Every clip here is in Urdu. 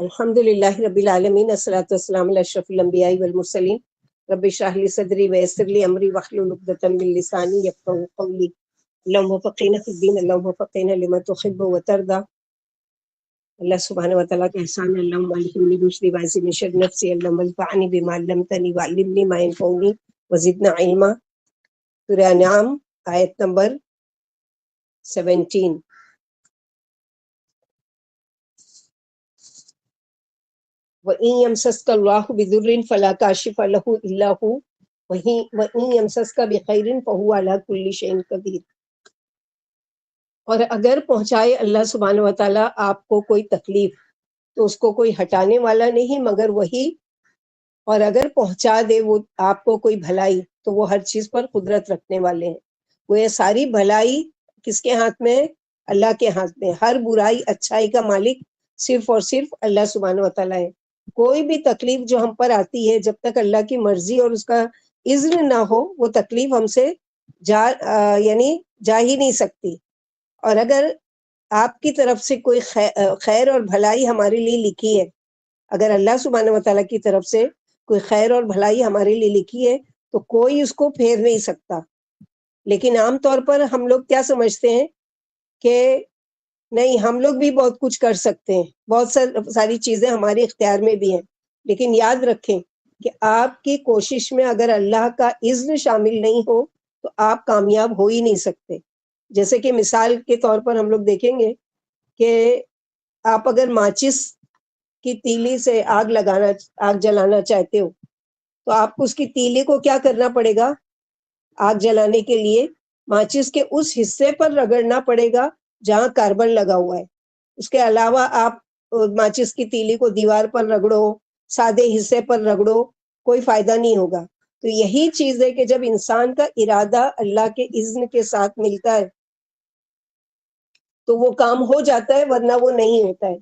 الحمد للہ رب العالمین، الصلاۃ والسلام علی اشرف الانبیاء والمرسلین، رب اشرح لی صدری ویسر لی امری واحلل عقدۃ من لسانی یفقهوا قولی۔ اللهم فقہنا فی الدین، اللهم فقہنا لما تحب وترضى۔ اللہ سبحانہ وتعالیٰ کا احسان ہے۔ اللهم الہمنی رشدی واعصمنی من شر نفسی، اللهم انفعنی بما علمتنی وعلمنی ما ينفعنی وزدنا علما۔ سورہ انعام آیت نمبر 17۔ وَإِن يَمْسَسْكَ اللَّهُ بِضُرٍّ فَلَا كَاشِفَ لَهُ إِلَّا هُوَ وَإِن يَمْسَسْكَ بِخَيْرٍ فَهُوَ عَلَى كُلِّ شَيْءٍ قَدِيرٌ۔ اور اگر پہنچائے اللہ سبحانہ وتعالیٰ آپ کو کوئی تکلیف تو اس کو کوئی ہٹانے والا نہیں مگر وہی، اور اگر پہنچا دے وہ آپ کو کوئی بھلائی تو وہ ہر چیز پر قدرت رکھنے والے ہیں۔ وہ یہ ساری بھلائی کس کے ہاتھ میں ہے؟ اللہ کے ہاتھ میں۔ ہر برائی اچھائی کا مالک صرف اور صرف اللہ سبحانہ وتعالیٰ ہے۔ کوئی بھی تکلیف جو ہم پر آتی ہے، جب تک اللہ کی مرضی اور اس کا اذن نہ ہو، وہ تکلیف ہم سے جا ہی نہیں سکتی۔ اور اگر آپ کی طرف سے کوئی خیر اور بھلائی ہمارے لیے لکھی ہے، اگر اللہ سبحانہ وتعالیٰ کی طرف سے کوئی خیر اور بھلائی ہمارے لیے لکھی ہے تو کوئی اس کو پھیر نہیں سکتا۔ لیکن عام طور پر ہم لوگ کیا سمجھتے ہیں کہ نہیں، ہم لوگ بھی بہت کچھ کر سکتے ہیں، بہت ساری چیزیں ہمارے اختیار میں بھی ہیں، لیکن یاد رکھیں کہ آپ کی کوشش میں اگر اللہ کا اذن شامل نہیں ہو تو آپ کامیاب ہو ہی نہیں سکتے۔ جیسے کہ مثال کے طور پر ہم لوگ دیکھیں گے کہ آپ اگر ماچس کی تیلی سے آگ جلانا چاہتے ہو تو آپ کو اس کی تیلی کو کیا کرنا پڑے گا؟ آگ جلانے کے لیے ماچس کے اس حصے پر رگڑنا پڑے گا جہاں کاربن لگا ہوا ہے۔ اس کے علاوہ آپ ماچس کی تیلی کو دیوار پر رگڑو، سادے حصے پر رگڑو، کوئی فائدہ نہیں ہوگا۔ تو یہی چیز ہے کہ جب انسان کا ارادہ اللہ کے اذن کے ساتھ ملتا ہے تو وہ کام ہو جاتا ہے، ورنہ وہ نہیں ہوتا ہے۔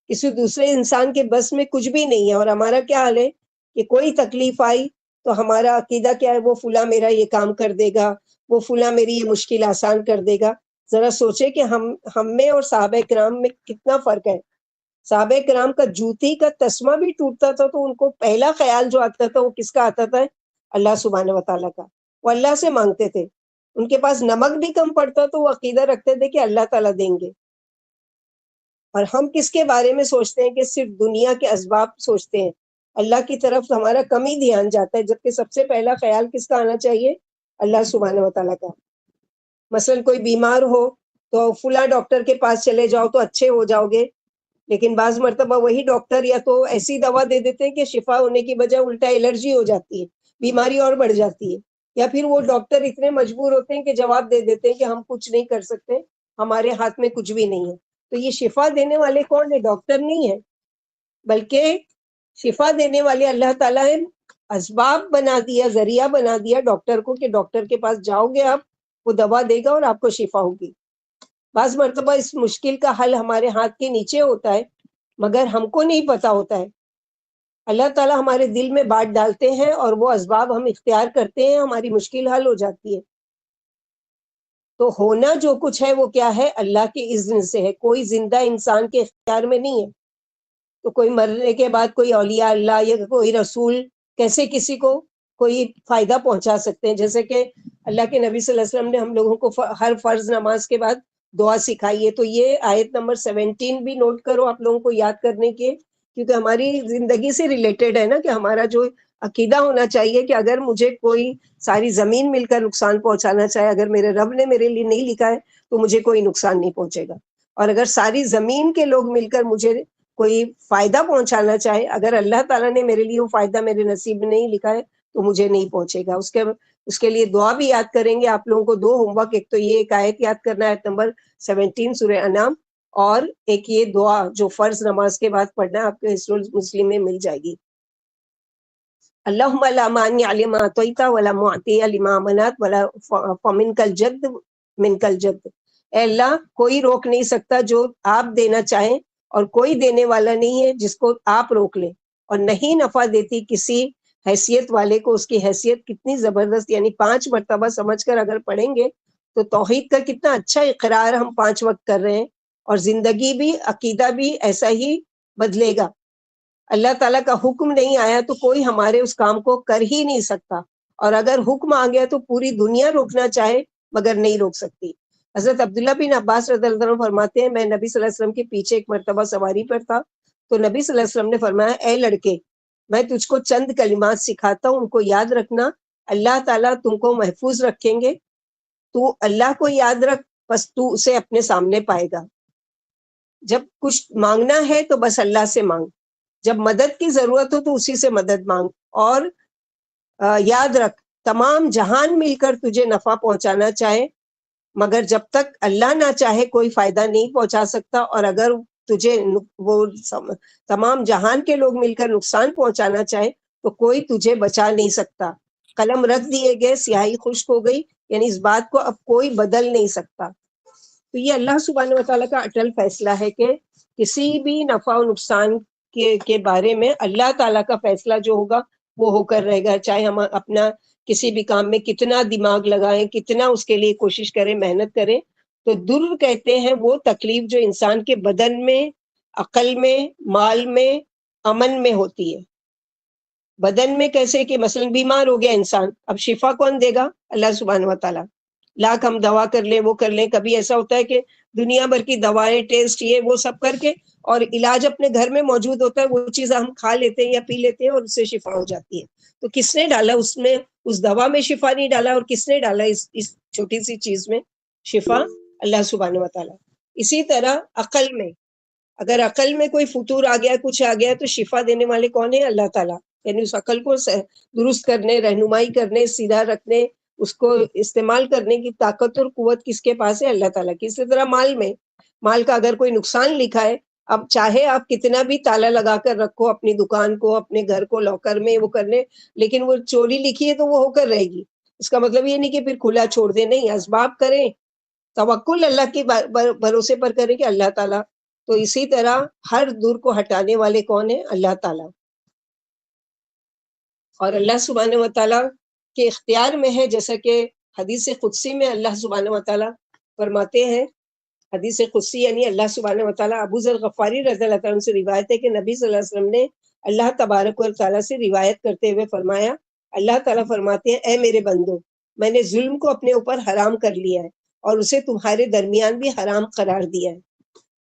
کسی دوسرے انسان کے بس میں کچھ بھی نہیں ہے۔ اور ہمارا کیا حال ہے کہ کوئی تکلیف آئی تو ہمارا عقیدہ کیا ہے؟ وہ فلاں میرا یہ کام کر دے گا، وہ فلاں میری یہ مشکل آسان کر دے گا۔ ذرا سوچے کہ ہم میں اور صحابہ کرام میں کتنا فرق ہے۔ صحابہ کرام کا جوتی کا تسمہ بھی ٹوٹتا تھا تو ان کو پہلا خیال جو آتا تھا وہ کس کا آتا تھا؟ اللہ سبحانہ وتعالیٰ کا۔ وہ اللہ سے مانگتے تھے۔ ان کے پاس نمک بھی کم پڑتا تو وہ عقیدہ رکھتے تھے کہ اللہ تعالیٰ دیں گے۔ اور ہم کس کے بارے میں سوچتے ہیں کہ صرف دنیا کے اسباب سوچتے ہیں، اللہ کی طرف ہمارا کم ہی دھیان جاتا ہے، جبکہ سب سے پہلا خیال کس کا آنا چاہیے؟ اللہ سبحانہ وتعالیٰ کا۔ مثلا کوئی بیمار ہو تو فلاں ڈاکٹر کے پاس چلے جاؤ تو اچھے ہو جاؤ گے، لیکن بعض مرتبہ وہی ڈاکٹر یا تو ایسی دوا دے دیتے ہیں کہ شفا ہونے کی بجائے الٹا الرجی ہو جاتی ہے، بیماری اور بڑھ جاتی ہے۔ یا پھر وہ ڈاکٹر اتنے مجبور ہوتے ہیں کہ جواب دے دیتے ہیں کہ ہم کچھ نہیں کر سکتے، ہمارے ہاتھ میں کچھ بھی نہیں ہے۔ تو یہ شفا دینے والے کون ہے؟ ڈاکٹر نہیں ہے، بلکہ شفا دینے والے اللہ تعالیٰ ہے۔ اسباب بنا دیا، ذریعہ بنا دیا ڈاکٹر کو کہ ڈاکٹر کے پاس جاؤ گے آپ، وہ دوا دے گا اور آپ کو شفا ہوگی۔ بعض مرتبہ اس مشکل کا حل ہمارے ہاتھ کے نیچے ہوتا ہے مگر ہم کو نہیں پتا ہوتا ہے۔ اللہ تعالیٰ ہمارے دل میں بات ڈالتے ہیں اور وہ اسباب ہم اختیار کرتے ہیں، ہماری مشکل حل ہو جاتی ہے۔ تو ہونا جو کچھ ہے وہ کیا ہے؟ اللہ کے اذن سے ہے، کوئی زندہ انسان کے اختیار میں نہیں ہے۔ تو کوئی مرنے کے بعد کوئی اولیاء اللہ یا کوئی رسول کیسے کسی کو کوئی فائدہ پہنچا سکتے ہیں؟ جیسے کہ اللہ کے نبی صلی اللہ علیہ وسلم نے ہم لوگوں کو ہر فرض نماز کے بعد دعا سکھائی ہے۔ تو یہ آیت نمبر 17 بھی نوٹ کرو آپ لوگوں کو یاد کرنے کے، کیونکہ ہماری زندگی سے ریلیٹڈ ہے نا، کہ ہمارا جو عقیدہ ہونا چاہیے کہ اگر مجھے کوئی ساری زمین مل کر نقصان پہنچانا چاہے، اگر میرے رب نے میرے لیے نہیں لکھا ہے تو مجھے کوئی نقصان نہیں پہنچے گا۔ اور اگر ساری زمین کے لوگ مل کر مجھے کوئی فائدہ پہنچانا چاہے، اگر اللہ تعالیٰ نے میرے لیے وہ فائدہ میرے نصیب میں نہیں لکھا ہے تو مجھے نہیں پہنچے گا۔ اس کے لیے دعا بھی یاد کریں گے آپ لوگوں کو۔ دو ہوم ورک، ایک تو یہ ایک آیت یاد کرنا ہے، آیت نمبر 17 سورہ انعام، اور ایک یہ دعا جو فرض نماز کے بعد پڑھنا ہے، آپ کو حصن مسلم میں مل جائے گی۔ اللہم لا مانع لما اعطیت ولا معطی لما منعت ولا فمنک الجد منک الجد۔ اے اللہ، کوئی روک نہیں سکتا جو آپ دینا چاہیں، اور کوئی دینے والا نہیں ہے جس کو آپ روک لیں، اور نہیں نفع دیتی کسی حیثیت والے کو اس کی حیثیت کتنی زبردست۔ یعنی 5 مرتبہ سمجھ کر اگر پڑھیں گے تو توحید کا کتنا اچھا اقرار ہم 5 وقت کر رہے ہیں، اور زندگی بھی، عقیدہ بھی ایسا ہی بدلے گا۔ اللہ تعالیٰ کا حکم نہیں آیا تو کوئی ہمارے اس کام کو کر ہی نہیں سکتا، اور اگر حکم آ گیا تو پوری دنیا روکنا چاہے مگر نہیں روک سکتی۔ حضرت عبداللہ بن عباس رضی اللہ عنہ فرماتے ہیں میں نبی صلی اللہ علیہ وسلم کے پیچھے ایک مرتبہ سواری پر تھا، تو نبی صلی اللہ علیہ وسلم نے فرمایا اے لڑکے، میں تجھ کو چند کلمات سکھاتا ہوں، ان کو یاد رکھنا، اللہ تعالیٰ تم کو محفوظ رکھیں گے۔ تو اللہ کو یاد رکھ، بس تو اسے اپنے سامنے پائے گا۔ جب کچھ مانگنا ہے تو بس اللہ سے مانگ، جب مدد کی ضرورت ہو تو اسی سے مدد مانگ، اور یاد رکھ تمام جہان مل کر تجھے نفع پہنچانا چاہے مگر جب تک اللہ نہ چاہے کوئی فائدہ نہیں پہنچا سکتا، اور اگر تجھے وہ تمام جہان کے لوگ مل کر نقصان پہنچانا چاہے تو کوئی تجھے بچا نہیں سکتا۔ قلم رکھ دیے گئے، سیاہی خشک ہو گئی، یعنی اس بات کو اب کوئی بدل نہیں سکتا۔ تو یہ اللہ سبحانہ وتعالیٰ کا اٹل فیصلہ ہے کہ کسی بھی نفع و نقصان کے بارے میں اللہ تعالیٰ کا فیصلہ جو ہوگا وہ ہو کر رہے گا، چاہے ہم اپنا کسی بھی کام میں کتنا دماغ لگائیں، کتنا اس کے لیے کوشش کریں، محنت کریں۔ تو در کہتے ہیں وہ تکلیف جو انسان کے بدن میں، عقل میں، مال میں، امن میں ہوتی ہے۔ بدن میں کیسے کہ مثلا بیمار ہو گیا انسان، اب شفا کون دے گا؟ اللہ سبحانہ و تعالیٰ۔ لاکھ ہم دوا کر لیں، وہ کر لیں، کبھی ایسا ہوتا ہے کہ دنیا بھر کی دوائیں، ٹیسٹ، یہ وہ سب کر کے، اور علاج اپنے گھر میں موجود ہوتا ہے، وہ چیز ہم کھا لیتے ہیں یا پی لیتے ہیں اور اس سے شفا ہو جاتی ہے۔ تو کس نے ڈالا اس میں؟ اس دوا میں شفا نہیں ڈالا، اور کس نے ڈالا اس چھوٹی سی چیز میں شفا؟ اللہ سبحانہ و تعالیٰ۔ اسی طرح عقل میں، اگر عقل میں کوئی فطور آ گیا، کچھ آ گیا، تو شفا دینے والے کون ہیں؟ اللہ تعالیٰ۔ یعنی اس عقل کو درست کرنے، رہنمائی کرنے، سیدھا رکھنے، اس کو استعمال کرنے کی طاقت اور قوت کس کے پاس ہے؟ اللہ تعالیٰ کی۔ اسی طرح مال میں، مال کا اگر کوئی نقصان لکھا ہے، اب چاہے آپ کتنا بھی تالا لگا کر رکھو اپنی دکان کو، اپنے گھر کو لاکر میں، وہ کر لیں، لیکن وہ چوری لکھی ہے تو وہ ہو کر رہے گی۔ اس کا مطلب یہ نہیں کہ پھر کھلا چھوڑ دیں، نہیں، اسباب کریں، توکل اللہ کے بھروسے پر کریں کہ اللہ تعالیٰ۔ تو اسی طرح ہر دور کو ہٹانے والے کون ہیں؟ اللہ تعالیٰ۔ اور اللہ سبحانہ و تعالیٰ کے اختیار میں ہے، جیسا کہ حدیث قدسی میں اللہ سبحانہ و تعالیٰ فرماتے ہیں، حدیث قدسی یعنی اللہ سبحانہ و تعالیٰ، ابو ذر غفاری رضی اللہ تعالیٰ سے روایت ہے کہ نبی صلی اللہ علیہ وسلم نے اللہ تبارک و تعالیٰ سے روایت کرتے ہوئے فرمایا، اللہ تعالیٰ فرماتے ہیں اے میرے بندو، میں نے ظلم کو اپنے اوپر حرام کر لیا ہے اور اسے تمہارے درمیان بھی حرام قرار دیا ہے،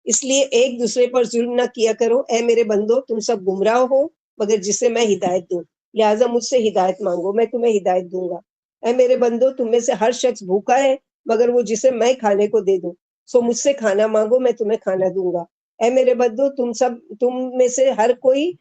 اس لیے ایک دوسرے پر ظلم نہ کیا کرو۔ اے میرے بندو، تم سب گمراہ ہو مگر جسے میں ہدایت دوں، لہٰذا مجھ سے ہدایت مانگو، میں تمہیں ہدایت دوں گا۔ اے میرے بندو، تم میں سے ہر شخص بھوکا ہے مگر وہ جسے میں کھانے کو دے دوں، سو مجھ سے کھانا مانگو، میں تمہیں کھانا دوں گا۔ اے میرے بندو، تم میں سے ہر کوئی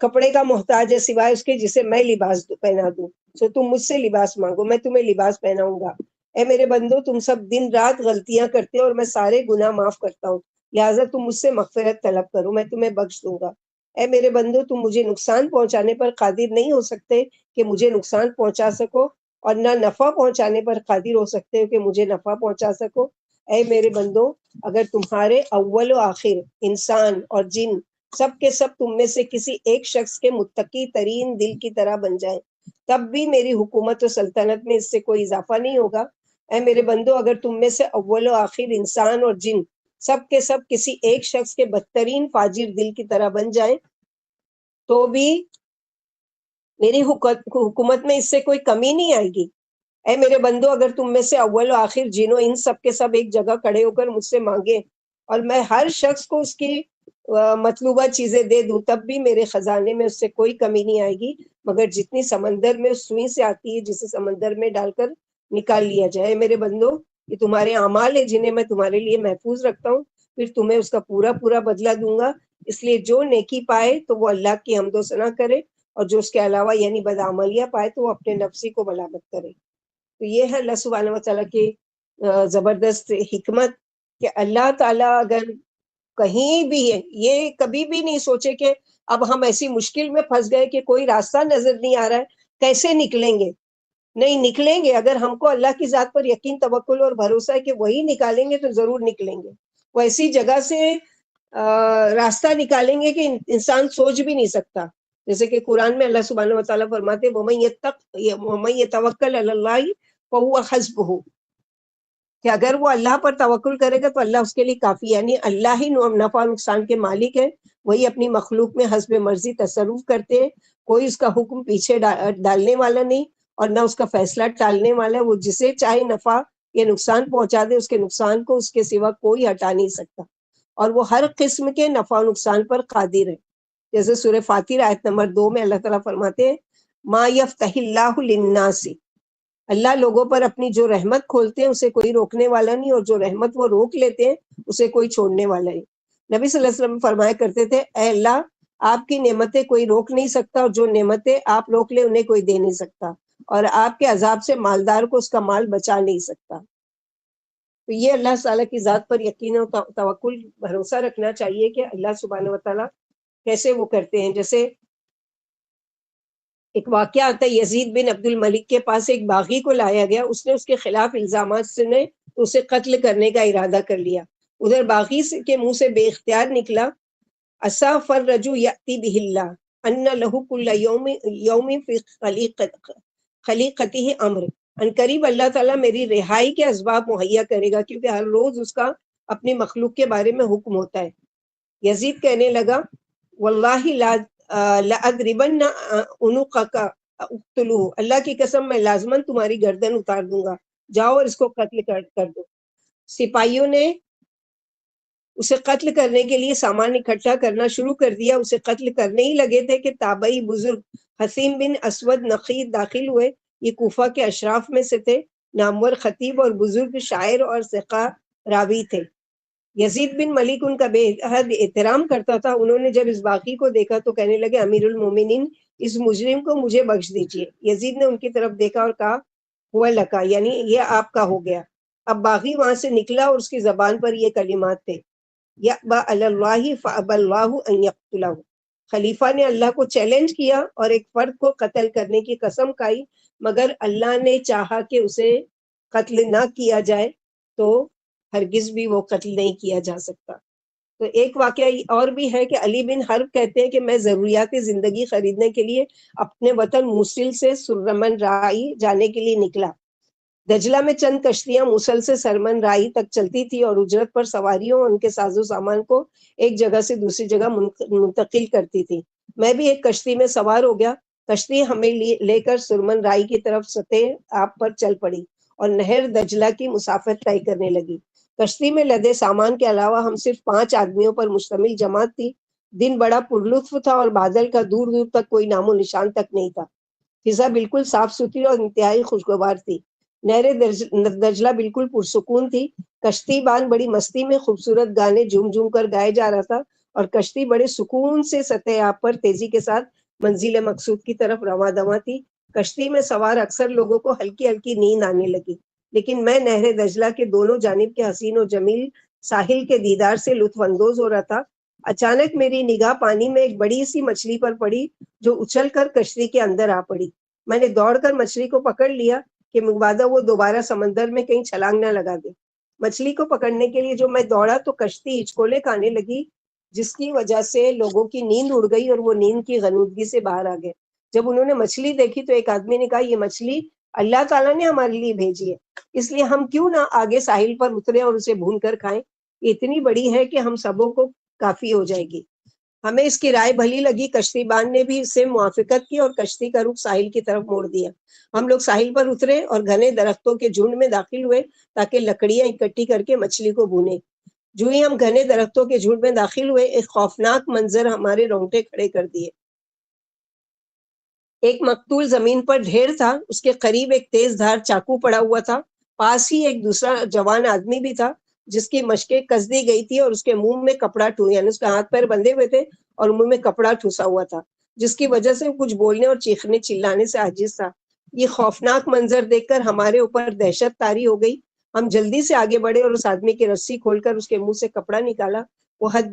کپڑے کا محتاج ہے سوائے اس کے جسے میں لباس پہنا دوں، سو تم مجھ سے لباس مانگو، میں تمہیں لباس پہناؤں گا۔ اے میرے بندو، تم سب دن رات غلطیاں کرتے ہو اور میں سارے گناہ معاف کرتا ہوں، لہٰذا تم مجھ سے مغفرت طلب کرو، میں تمہیں بخش دوں گا۔ اے میرے بندو، تم مجھے نقصان پہنچانے پر قادر نہیں ہو سکتے کہ مجھے نقصان پہنچا سکو، اور نہ نفع پہنچانے پر قادر ہو سکتے ہو کہ مجھے نفع پہنچا سکو۔ اے میرے بندو، اگر تمہارے اول و آخر، انسان اور جن، سب کے سب تم میں سے کسی ایک شخص کے متقی ترین دل کی طرح بن جائیں، تب بھی میری حکومت و سلطنت میں اس سے کوئی اضافہ نہیں ہوگا۔ اے میرے بندو، اگر تم میں سے اول و آخر انسان اور جن سب کے سب کسی ایک شخص کے بدترین فاجر دل کی طرح بن جائیں تو بھی میری حکومت میں اس سے کوئی کمی نہیں آئے گی۔ اے میرے بندو، اگر تم میں سے اول و آخر جنوں ان سب کے سب ایک جگہ کھڑے ہو کر مجھ سے مانگے اور میں ہر شخص کو اس کی مطلوبہ چیزیں دے دوں، تب بھی میرے خزانے میں اس سے کوئی کمی نہیں آئے گی مگر جتنی سمندر میں سوئی سے آتی ہے، جسے سمندر میں ڈال کر نکال لیا جائے۔ میرے بندو، یہ تمہارے اعمال ہیں جنہیں میں تمہارے لیے محفوظ رکھتا ہوں، پھر تمہیں اس کا پورا پورا بدلہ دوں گا، اس لیے جو نیکی پائے تو وہ اللہ کی حمد و ثنا کرے، اور جو اس کے علاوہ یعنی بدعملیاں پائے تو وہ اپنے نفسی کو ملامت کرے۔ تو یہ ہے اللہ سبحانہ و تعالیٰ کی زبردست حکمت کہ اللہ تعالیٰ اگر کہیں بھی ہے، یہ کبھی بھی نہیں سوچے کہ اب ہم ایسی مشکل میں پھنس گئے کہ کوئی راستہ نظر نہیں آ رہا ہے، کیسے نکلیں گے؟ نہیں، نکلیں گے۔ اگر ہم کو اللہ کی ذات پر یقین، توکل اور بھروسہ ہے کہ وہی نکالیں گے تو ضرور نکلیں گے۔ وہ ایسی جگہ سے راستہ نکالیں گے کہ انسان سوچ بھی نہیں سکتا، جیسے کہ قرآن میں اللہ سبحانہ و تعالیٰ فرماتے ہیں وَمَن يَتَوَکَّلْ عَلَى اللَّهِ فَهُوَ حَسْبُهُ، کہ اگر وہ اللہ پر توکل کرے گا تو اللہ اس کے لیے کافی ہے، یعنی اللہ ہی نفع و نقصان کے مالک ہے، وہی اپنی مخلوق میں حسب مرضی تصرف کرتے ہیں، کوئی اس کا حکم پیچھے ڈالنے والا نہیں اور نہ اس کا فیصلہ ٹالنے والا ہے۔ وہ جسے چاہے نفع یا نقصان پہنچا دے، اس کے نقصان کو اس کے سوا کوئی ہٹا نہیں سکتا، اور وہ ہر قسم کے نفع و نقصان پر قادر ہے۔ جیسے سورہ فاتر آیت نمبر 2 میں اللہ تعالیٰ فرماتے ہیں ما یفتح اللہ للناس، اللہ لوگوں پر اپنی جو رحمت کھولتے ہیں اسے کوئی روکنے والا نہیں، اور جو رحمت وہ روک لیتے ہیں اسے کوئی چھوڑنے والا نہیں۔ نبی صلی اللہ علیہ وسلم فرمایا کرتے تھے اے اللہ آپ کی نعمتیں کوئی روک نہیں سکتا، اور جو نعمتیں آپ روک لے انہیں کوئی دے نہیں سکتا، اور آپ کے عذاب سے مالدار کو اس کا مال بچا نہیں سکتا۔ تو یہ اللہ تعالیٰ کی ذات پر یقین و توکل، بھروسہ رکھنا چاہیے کہ اللہ سبحانہ وتعالیٰ کیسے وہ کرتے ہیں۔ جیسے ایک واقعہ آتا ہے، یزید بن عبد الملک کے پاس ایک باغی کو لایا گیا، اس نے اس کے خلاف الزامات سنے تو اسے قتل کرنے کا ارادہ کر لیا۔ ادھر باغی کے منہ سے بے اختیار نکلا اسا فرجو یاتی بہ اللہ ان لہ کل یوم فی خلیقتہ امر، ان قریب اللہ تعالیٰ میری رہائی کے اسباب مہیا کرے گا، کیونکہ ہر روز اس کا اپنی مخلوق کے بارے میں حکم ہوتا ہے۔ یزید کہنے لگا واللہ لا لأضربن عنقک اقتلوہ، اللہ کی قسم میں لازماً تمہاری گردن اتار دوں گا، جاؤ اور اس کو قتل کر دو۔ سپاہیوں نے اسے قتل کرنے کے لیے سامان اکٹھا کرنا شروع کر دیا۔ اسے قتل کرنے ہی لگے تھے کہ تابعی بزرگ حسیم بن اسود نقی داخل ہوئے۔ یہ کوفہ کے اشراف میں سے تھے، نامور خطیب اور بزرگ شاعر اور ثقہ راوی تھے۔ یزید بن ملک ان کا بے حد احترام کرتا تھا۔ انہوں نے جب اس باغی کو دیکھا تو کہنے لگے امیر المومنین اس مجرم کو مجھے بخش دیجیے۔ یزید نے ان کی طرف دیکھا اور کہا ہوا لکا، یعنی یہ آپ کا ہو گیا۔ اب باغی وہاں سے نکلا اور اس کی زبان پر یہ کلمات تھے یأبی علی اللہ فأبی اللہ ان یقتلہ، خلیفہ نے اللہ کو چیلنج کیا اور ایک فرد کو قتل کرنے کی قسم کھائی، مگر اللہ نے چاہا کہ اسے قتل نہ کیا جائے تو ہرگز بھی وہ قتل نہیں کیا جا سکتا۔ تو ایک واقعہ اور بھی ہے کہ علی بن حرب کہتے ہیں کہ میں ضروریات زندگی خریدنے کے لیے اپنے وطن موصل سے سرمن رائی جانے کے لیے نکلا۔ دجلہ میں چند کشتیاں موصل سے سرمن رائی تک چلتی تھی اور اجرت پر سواریوں اور ان کے ساز و سامان کو ایک جگہ سے دوسری جگہ منتقل کرتی تھی۔ میں بھی ایک کشتی میں سوار ہو گیا۔ کشتی ہمیں لے کر سرمن رائی کی طرف سطح آب پر چل پڑی اور نہر دجلہ کی مسافت طے کرنے لگی۔ کشتی میں لدے سامان کے علاوہ ہم صرف 5 آدمیوں پر مشتمل جماعت تھی۔ دن بڑا پرلطف تھا اور بادل کا دور دور تک کوئی نام و نشان تک نہیں تھا۔ فضا بالکل صاف ستھری اور انتہائی خوشگوار تھی۔ نہر دجلہ بالکل پرسکون تھی۔ کشتی بان بڑی مستی میں خوبصورت گانے جھوم جھوم کر گائے جا رہا تھا اور کشتی بڑے سکون سے سطح آب پر تیزی کے ساتھ منزل مقصود کی طرف رواں دواں تھی۔ کشتی میں سوار اکثر لوگوں کو ہلکی ہلکی نیند آنے لگی، لیکن میں نہر دجلہ کے دونوں جانب کے حسین و جمیل ساحل کے دیدار سے لطف اندوز ہو رہا تھا۔ اچانک میری نگاہ پانی میں ایک بڑی سی مچھلی پر پڑی جو اچھل کر کشتی کے اندر آ پڑی۔ میں نے دوڑ کر مچھلی کو پکڑ لیا کہ مبادہ وہ دوبارہ سمندر میں کہیں چھلانگ نہ لگا دے۔ مچھلی کو پکڑنے کے لیے جو میں دوڑا تو کشتی ہچکولے کھانے لگی، جس کی وجہ سے لوگوں کی نیند اڑ گئی اور وہ نیند کی غنودگی سے باہر آ گئے۔ جب انہوں نے مچھلی دیکھی تو ایک آدمی نے کہا یہ مچھلی اللہ تعالیٰ نے ہمارے لیے بھیجی ہے، اس لیے ہم کیوں نہ آگے ساحل پر اترے اور اسے بھون کر کھائیں، یہ اتنی بڑی ہے کہ ہم سبوں کو کافی ہو جائے گی۔ ہمیں اس کی رائے بھلی لگی، کشتی بان نے بھی اس سے موافقت کی اور کشتی کا رخ ساحل کی طرف موڑ دیا۔ ہم لوگ ساحل پر اترے اور گھنے درختوں کے جھنڈ میں داخل ہوئے تاکہ لکڑیاں اکٹھی کر کے مچھلی کو بھونیں۔ جو ہی ہم گھنے درختوں کے جھنڈ میں داخل ہوئے، ایک خوفناک منظر ہمارے رونگٹے کھڑے کر دیے۔ ایک مقتول زمین پر ڈھیر تھا، اس کے قریب ایک تیز دھار چاقو پڑا ہوا تھا، پاس ہی ایک دوسرا جوان آدمی بھی تھا جس کی مشقیں کس دی گئی تھی اور اس کے منہ میں کپڑا یعنی اس کے ہاتھ پیر بندھے ہوئے تھے اور منہ میں کپڑا ٹھوسا ہوا تھا، جس کی وجہ سے کچھ بولنے اور چیخنے چلانے سے عاجز تھا۔ یہ خوفناک منظر دیکھ کر ہمارے اوپر دہشت طاری ہو گئی۔ ہم جلدی سے آگے بڑھے اور اس آدمی کی رسی کھول کر اس کے منہ سے کپڑا نکالا۔ وہ ہر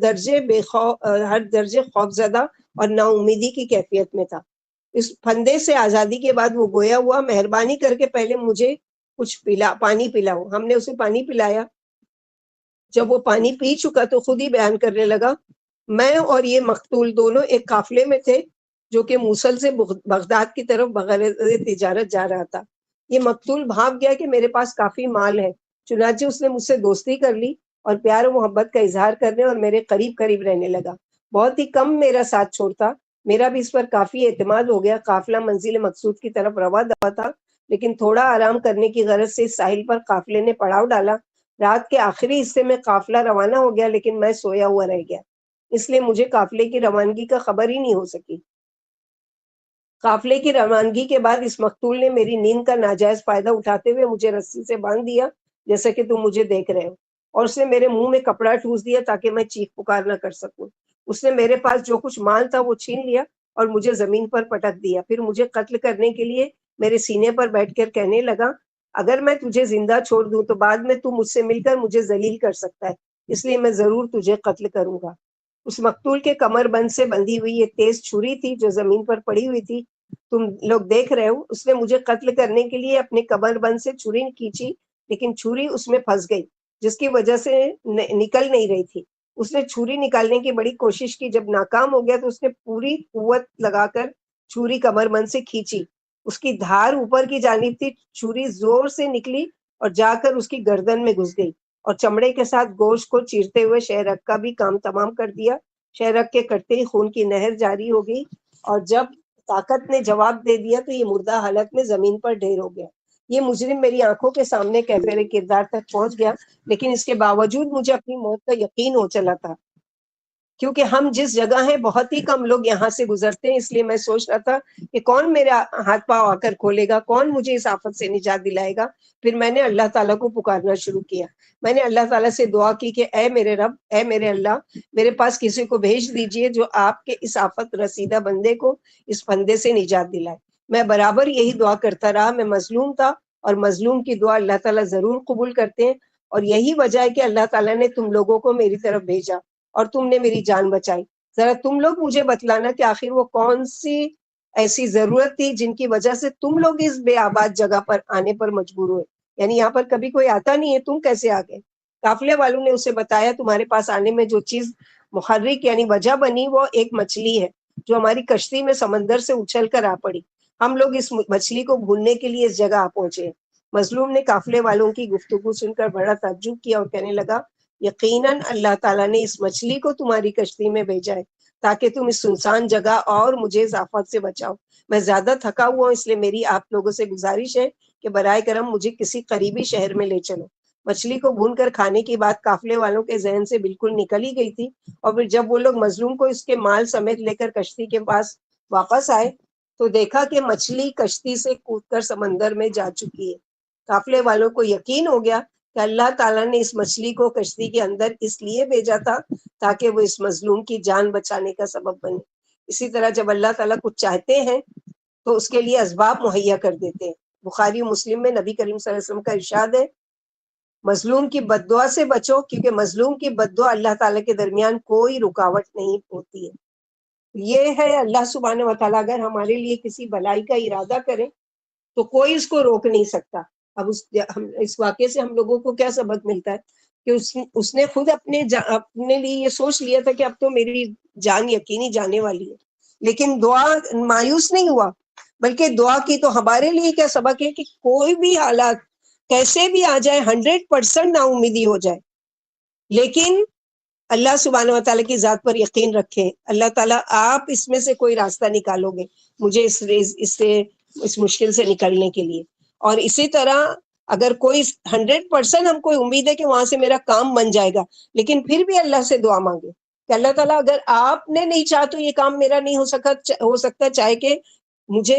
درجے خوف زدہ اور نا امیدی کی کیفیت میں تھا۔ اس پھندے سے آزادی کے بعد وہ گویا ہوا مہربانی کر کے پہلے مجھے کچھ پانی پلاؤ۔ ہم نے اسے پانی پلایا۔ جب وہ پانی پی چکا تو خود ہی بیان کرنے لگا میں اور یہ مقتول دونوں ایک قافلے میں تھے جو کہ موصل سے بغداد کی طرف بغرض تجارت جا رہا تھا۔ یہ مقتول بھاگ گیا کہ میرے پاس کافی مال ہے، چنانچہ اس نے مجھ سے دوستی کر لی اور پیار و محبت کا اظہار کرنے اور میرے قریب قریب رہنے لگا۔ بہت ہی کم میرا ساتھ چھوڑتا، میرا بھی اس پر کافی اعتماد ہو گیا۔ قافلہ منزل مقصود کی طرف رواں دوا تھا، لیکن تھوڑا آرام کرنے کی غرض سے اس ساحل پر قافلے نے پڑاؤ ڈالا۔ رات کے آخری حصے میں قافلہ روانہ ہو گیا، لیکن میں سویا ہوا رہ گیا، اس لیے مجھے قافلے کی روانگی کا خبر ہی نہیں ہو سکی۔ قافلے کی روانگی کے بعد اس مقتول نے میری نیند کا ناجائز فائدہ اٹھاتے ہوئے مجھے رسی سے باندھ دیا، جیسا کہ تم مجھے دیکھ رہے ہو، اور اس نے میرے منہ میں کپڑا ٹھوس دیا تاکہ میں چیخ پکار نہ کر سکوں۔ اس نے میرے پاس جو کچھ مال تھا وہ چھین لیا اور مجھے زمین پر پٹک دیا، پھر مجھے قتل کرنے کے لیے میرے سینے پر بیٹھ کر کہنے لگا، اگر میں تجھے زندہ چھوڑ دوں تو بعد میں تو مجھ سے مل کر مجھے ذلیل کر سکتا ہے، اس لیے میں ضرور تجھے قتل کروں گا۔ اس مقتول کے کمر بند سے بندھی ہوئی یہ تیز چھری تھی جو زمین پر پڑی ہوئی تھی، تم لوگ دیکھ رہے ہو۔ اس نے مجھے قتل کرنے کے لیے اپنے کمر بند سے چھری کھینچی، لیکن چھری اس میں پھنس گئی، جس کی وجہ سے نکل نہیں رہی تھی۔ اس نے چھری نکالنے کی بڑی کوشش کی، جب ناکام ہو گیا تو اس نے پوری قوت لگا کر چھری کمر بند سے کھینچی۔ اس کی دھار اوپر کی جانب تھی، چھری زور سے نکلی اور جا کر اس کی گردن میں گھس گئی، اور چمڑے کے ساتھ گوشت کو چیرتے ہوئے شہرک کا بھی کام تمام کر دیا۔ شہرک کے کٹتے ہی خون کی نہر جاری ہو گئی، اور جب طاقت نے جواب دے دیا تو یہ مردہ حالت میں زمین پر ڈھیر ہو گیا۔ یہ مجرم میری آنکھوں کے سامنے کیفر کردار تک پہنچ گیا، لیکن اس کے باوجود مجھے اپنی موت کا یقین ہو چلا تھا، کیونکہ ہم جس جگہ ہیں بہت ہی کم لوگ یہاں سے گزرتے ہیں، اس لیے میں سوچ رہا تھا کہ کون میرا ہاتھ پاؤں آ کر کھولے گا، کون مجھے اس آفت سے نجات دلائے گا۔ پھر میں نے اللہ تعالیٰ کو پکارنا شروع کیا۔ میں نے اللہ تعالیٰ سے دعا کی کہ اے میرے رب، اے میرے اللہ، میرے پاس کسی کو بھیج دیجئے جو آپ کے اس آفت رسیدہ بندے کو اس پھندے سے نجات دلائے۔ میں برابر یہی دعا کرتا رہا۔ میں مظلوم تھا، اور مظلوم کی دعا اللہ تعالیٰ ضرور قبول کرتے ہیں، اور یہی وجہ ہے کہ اللہ تعالیٰ نے تم لوگوں کو میری طرف بھیجا اور تم نے میری جان بچائی۔ ذرا تم لوگ مجھے بتلانا کہ آخر وہ کون سی ایسی ضرورت تھی جن کی وجہ سے تم لوگ اس بے آباد جگہ پر آنے پر مجبور ہوئے، یعنی یہاں پر کبھی کوئی آتا نہیں ہے، تم کیسے آ گئے؟ قافلے والوں نے اسے بتایا، تمہارے پاس آنے میں جو چیز محرک یعنی وجہ بنی وہ ایک مچھلی ہے جو ہماری کشتی میں سمندر سے اچھل کر آ پڑی۔ ہم لوگ اس مچھلی کو بھوننے کے لیے اس جگہ آ پہنچے۔ مظلوم نے قافلے والوں کی گفتگو سن کر بڑا تعجب کیا اور کہنے لگا، یقیناً اللہ تعالیٰ نے اس مچھلی کو تمہاری کشتی میں بھیجا ہے تاکہ تم اس سنسان جگہ اور مجھے اس آفت سے بچاؤ۔ میں زیادہ تھکا ہوا ہوں، اس لیے میری آپ لوگوں سے گزارش ہے کہ برائے کرم مجھے کسی قریبی شہر میں لے چلو۔ مچھلی کو بھون کر کھانے کی بات قافلے والوں کے ذہن سے بالکل نکل ہی گئی تھی، اور پھر جب وہ لوگ مظلوم کو اس کے مال سمیت لے کر کشتی کے پاس واپس آئے تو دیکھا کہ مچھلی کشتی سے کود کر سمندر میں جا چکی ہے۔ قافلے والوں کو یقین ہو گیا کہ اللہ تعالیٰ نے اس مچھلی کو کشتی کے اندر اس لیے بھیجا تھا تاکہ وہ اس مظلوم کی جان بچانے کا سبب بنے۔ اسی طرح جب اللہ تعالیٰ کچھ چاہتے ہیں تو اس کے لیے اسباب مہیا کر دیتے ہیں۔ بخاری و مسلم میں نبی کریم صلی اللہ علیہ وسلم کا ارشاد ہے، مظلوم کی بد دعا سے بچو، کیونکہ مظلوم کی بد دعا اللہ تعالیٰ کے درمیان کوئی رکاوٹ نہیں ہوتی ہے۔ یہ ہے اللہ سبحانہ و تعالیٰ اگر ہمارے لیے کسی بلائی کا ارادہ کرے تو کوئی اس کو روک نہیں سکتا۔ اب اس واقعے سے ہم لوگوں کو کیا سبق ملتا ہے کہ اس نے خود اپنے لیے یہ سوچ لیا تھا کہ اب تو میری جان یقینی جانے والی ہے، لیکن دعا مایوس نہیں ہوا، بلکہ دعا کی۔ تو ہمارے لیے کیا سبق ہے کہ کوئی بھی حالات کیسے بھی آ جائے، 100% نا امیدی ہو جائے، لیکن اللہ سبحانہ و تعالیٰ کی ذات پر یقین رکھیں۔ اللہ تعالیٰ آپ اس میں سے کوئی راستہ نکالو گے مجھے اس مشکل سے نکلنے کے لیے۔ اور اسی طرح اگر کوئی 100% ہم کوئی امید ہے کہ وہاں سے میرا کام بن جائے گا، لیکن پھر بھی اللہ سے دعا مانگے کہ اللہ تعالیٰ اگر آپ نے نہیں چاہا تو یہ کام میرا نہیں ہو سکتا، چاہے کہ مجھے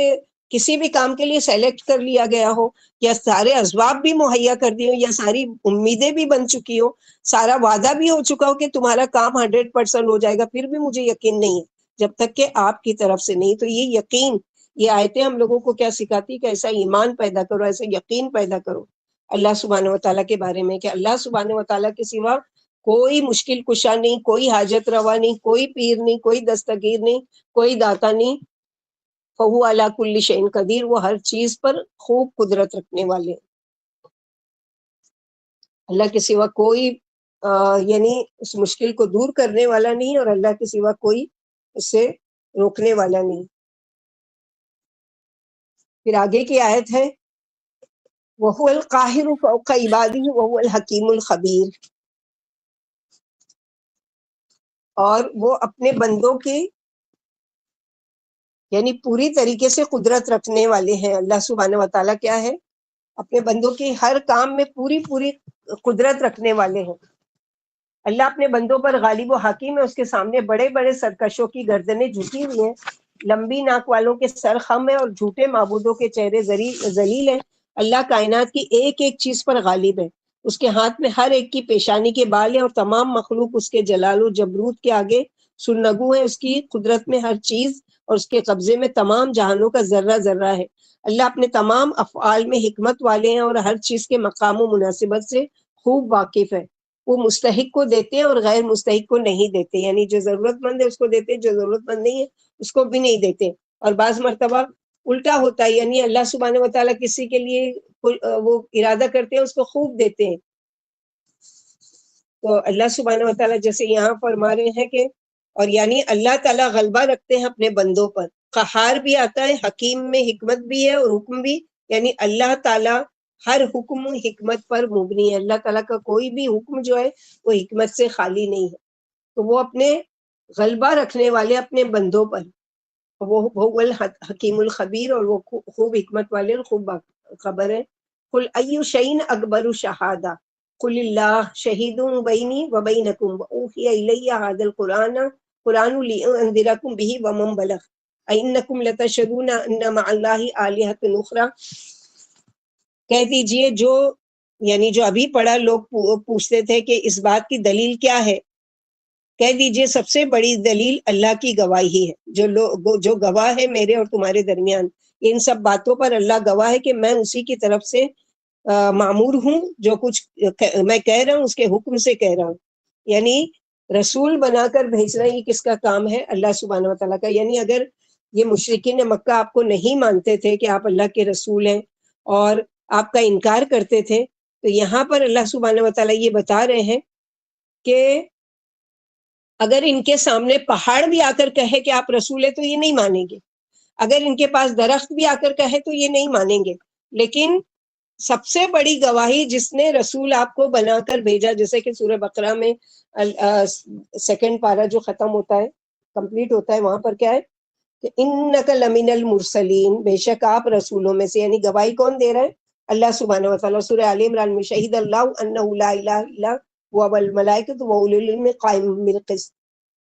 کسی بھی کام کے لیے سیلیکٹ کر لیا گیا ہو، یا سارے اسباب بھی مہیا کر دیے ہو، یا ساری امیدیں بھی بن چکی ہو، سارا وعدہ بھی ہو چکا ہو کہ تمہارا کام 100% ہو جائے گا، پھر بھی مجھے یقین نہیں ہے جب تک کہ آپ کی طرف سے نہیں۔ تو یہ یقین، یہ آیتیں ہم لوگوں کو کیا سکھاتی کہ ایسا ایمان پیدا کرو، ایسا یقین پیدا کرو اللہ سبحانہ و تعالیٰ کے بارے میں کہ اللہ سبحانہ و تعالیٰ کے سوا کوئی مشکل کشا نہیں، کوئی حاجت روا نہیں، کوئی پیر نہیں، کوئی دستگیر نہیں، کوئی داتا نہیں۔ فہو علی کل شیء قدیر، وہ ہر چیز پر خوب قدرت رکھنے والے ہیں۔ اللہ کے سوا کوئی یعنی اس مشکل کو دور کرنے والا نہیں، اور اللہ کے سوا کوئی اسے روکنے والا نہیں۔ پھر آگے کی آیت ہے، وَهُوَ الْقَاهِرُ فَوْقَ عِبَادِهِ وَهُوَ الْحَكِيمُ الْخَبِيرُ۔ اور وہ اپنے بندوں کی یعنی پوری طریقے سے قدرت رکھنے والے ہیں. اللہ سبحانہ و تعالیٰ کیا ہے؟ اپنے بندوں کی ہر کام میں پوری قدرت رکھنے والے ہیں. اللہ اپنے بندوں پر غالب و حکیم ہے. اس کے سامنے بڑے بڑے سرکشوں کی گردنیں جھکی ہوئی ہیں، لمبی ناک والوں کے سر خم ہیں، اور جھوٹے معبودوں کے چہرے ذلیل ہیں. اللہ کائنات کی ایک ایک چیز پر غالب ہے. اس کے ہاتھ میں ہر ایک کی پیشانی کے بال ہیں، اور تمام مخلوق اس کے جلال و جبروت کے آگے سرنگو ہے. اس کی قدرت میں ہر چیز اور اس کے قبضے میں تمام جہانوں کا ذرہ ذرہ ہے. اللہ اپنے تمام افعال میں حکمت والے ہیں، اور ہر چیز کے مقام و مناسبت سے خوب واقف ہے. وہ مستحق کو دیتے ہیں اور غیر مستحق کو نہیں دیتے، یعنی جو ضرورت مند ہے اس کو دیتے ہیں، جو ضرورت مند نہیں ہے اس کو بھی نہیں دیتے. اور بعض مرتبہ الٹا ہوتا ہے، یعنی اللہ سبحانہ و تعالیٰ کسی کے لیے وہ ارادہ کرتے ہیں اس کو خوب دیتے ہیں. تو اللہ سبحانہ و تعالیٰ جیسے یہاں فرما رہے ہیں کہ اور یعنی اللہ تعالیٰ غلبہ رکھتے ہیں اپنے بندوں پر. قہار بھی آتا ہے، حکیم میں حکمت بھی ہے اور حکم بھی، یعنی اللہ تعالیٰ ہر حکم حکمت پر مبنی ہے. اللہ تعالیٰ کا کوئی بھی حکم جو ہے وہ حکمت سے خالی نہیں ہے. تو وہ اپنے غلبہ رکھنے والے اپنے بندوں پر، وہ الحکیم الخبیر، اور وہ خوب حکمت والے اور خوب خبر ہے. قل ای شیء اکبر شہادہ قل اللہ شہید بینی و بینکم واوحی الی ھذا القرآن لانذرکم بہ ومن بلغ اینکم لتشہدون ان مع اللہ آلہۃ اخری. کہہ دیجئے جو یعنی جو ابھی پڑھا لوگ پوچھتے تھے کہ اس بات کی دلیل کیا ہے، کہہ دیجئے سب سے بڑی دلیل اللہ کی گواہی ہے. جو گواہ ہے میرے اور تمہارے درمیان، ان سب باتوں پر اللہ گواہ ہے کہ میں اسی کی طرف سے معمور ہوں. جو کچھ میں کہہ رہا ہوں اس کے حکم سے کہہ رہا ہوں. یعنی رسول بنا کر بھیجنا یہ کس کا کام ہے؟ اللہ سبحانہ و تعالیٰ کا. یعنی اگر یہ مشرکین مکہ آپ کو نہیں مانتے تھے کہ آپ اللہ کے رسول ہیں اور آپ کا انکار کرتے تھے، تو یہاں پر اللہ سبحانہ و تعالیٰ یہ بتا رہے ہیں کہ اگر ان کے سامنے پہاڑ بھی آ کر کہے کہ آپ رسول ہیں تو یہ نہیں مانیں گے، اگر ان کے پاس درخت بھی آ کر کہے تو یہ نہیں مانیں گے. لیکن سب سے بڑی گواہی جس نے رسول آپ کو بنا کر بھیجا، جیسے کہ سورہ بقرہ میں سیکنڈ پارہ جو ختم ہوتا ہے، کمپلیٹ ہوتا ہے، وہاں پر کیا ہے کہ انک لمن المرسلین، بے شک آپ رسولوں میں سے. یعنی گواہی کون دے رہا ہے؟ اللہ سبحانہ و تعالیٰ. سورہ آل عمران میں شہید اللہ انہ لا الہ الا هو والملائکۃ واولو العلم قائما بالقسط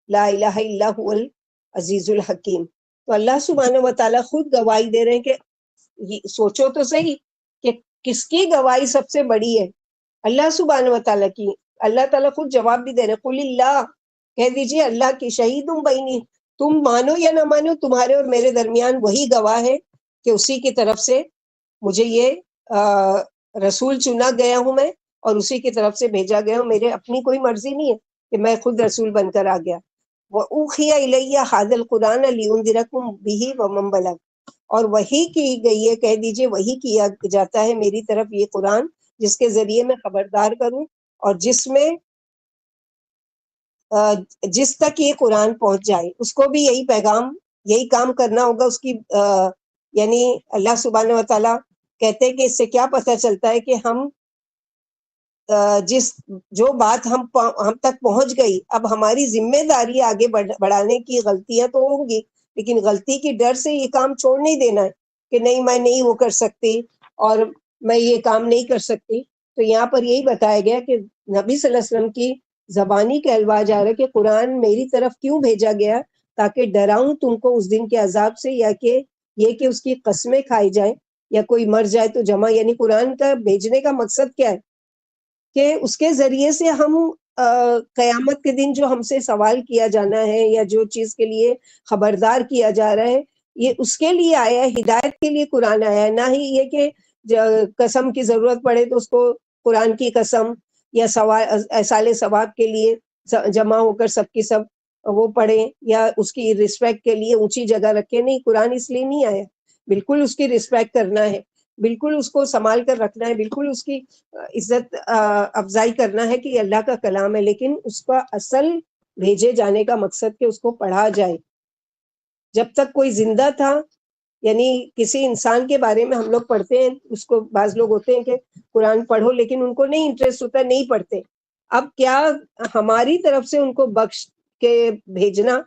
لا الہ الا هو العزیز الحکیم. تو اللہ سبحانہ و تعالیٰ خود گواہی دے رہے ہیں کہ سوچو تو صحیح کہ کس کی گواہی سب سے بڑی ہے؟ اللہ سبحانہ و تعالیٰ کی. اللہ تعالیٰ خود جواب بھی دے رہے، قل اللہ، کہہ دیجئے اللہ کی، شہید بینی، تم مانو یا نہ مانو تمہارے اور میرے درمیان وہی گواہ ہے کہ اسی کی طرف سے مجھے یہ رسول چنا گیا ہوں میں، اور اسی کی طرف سے بھیجا گیا ہوں. میرے اپنی کوئی مرضی نہیں ہے کہ میں خود رسول بن کر آ گیا. وَأُوحِيَ إِلَيَّ هَذَا الْقُرْآنَ لِأُنذِرَكُم بِهِ وَمَن بَلَغَ، اور وحی کی گئی ہے، کہہ دیجئے وحی کیا جاتا ہے میری طرف یہ قرآن، جس کے ذریعے میں خبردار کروں، اور جس تک یہ قرآن پہنچ جائے اس کو بھی یہی پیغام، یہی کام کرنا ہوگا. اس کی یعنی اللہ سبحانہ و تعالیٰ کہتے ہیں کہ اس سے کیا پتہ چلتا ہے کہ ہم جو بات ہم تک پہنچ گئی، اب ہماری ذمہ داری آگے بڑھانے کی. غلطیاں تو ہوں گی لیکن غلطی کی ڈر سے یہ کام چھوڑ نہیں دینا ہے کہ نہیں میں نہیں وہ کر سکتی اور میں یہ کام نہیں کر سکتی. تو یہاں پر یہی بتایا گیا کہ نبی صلی اللہ علیہ وسلم کی زبانی کہلوا جا رہا ہے کہ قرآن میری طرف کیوں بھیجا گیا؟ تاکہ ڈراؤں تم کو اس دن کے عذاب سے، یا کہ یہ کہ اس کی قسمیں کھائی جائیں یا کوئی مر جائے تو جمع. یعنی قرآن کا بھیجنے کا مقصد کیا ہے؟ کہ اس کے ذریعے سے ہم قیامت کے دن جو ہم سے سوال کیا جانا ہے یا جو چیز کے لیے خبردار کیا جا رہا ہے، یہ اس کے لیے آیا ہے، ہدایت کے لیے قرآن آیا ہے. نہ ہی یہ کہ قسم کی ضرورت پڑے تو اس کو قرآن کی قسم یا ایصال ثواب کے لیے جمع ہو کر سب کی سب وہ پڑھیں یا اس کی رسپیکٹ کے لیے اونچی جگہ رکھیں. نہیں، قرآن اس لیے نہیں آیا. بالکل اس کی رسپیکٹ کرنا ہے، بالکل اس کو سنبھال کر رکھنا ہے، بالکل اس کی عزت افزائی کرنا ہے کہ یہ اللہ کا کلام ہے. لیکن اس کا اصل بھیجے جانے کا مقصد کہ اس کو پڑھا جائے. جب تک کوئی زندہ تھا، یعنی کسی انسان کے بارے میں ہم لوگ پڑھتے ہیں، اس کو بعض لوگ ہوتے ہیں کہ قرآن پڑھو لیکن ان کو نہیں انٹرسٹ ہوتا، نہیں پڑھتے. اب کیا ہماری طرف سے ان کو بخش کے بھیجنا،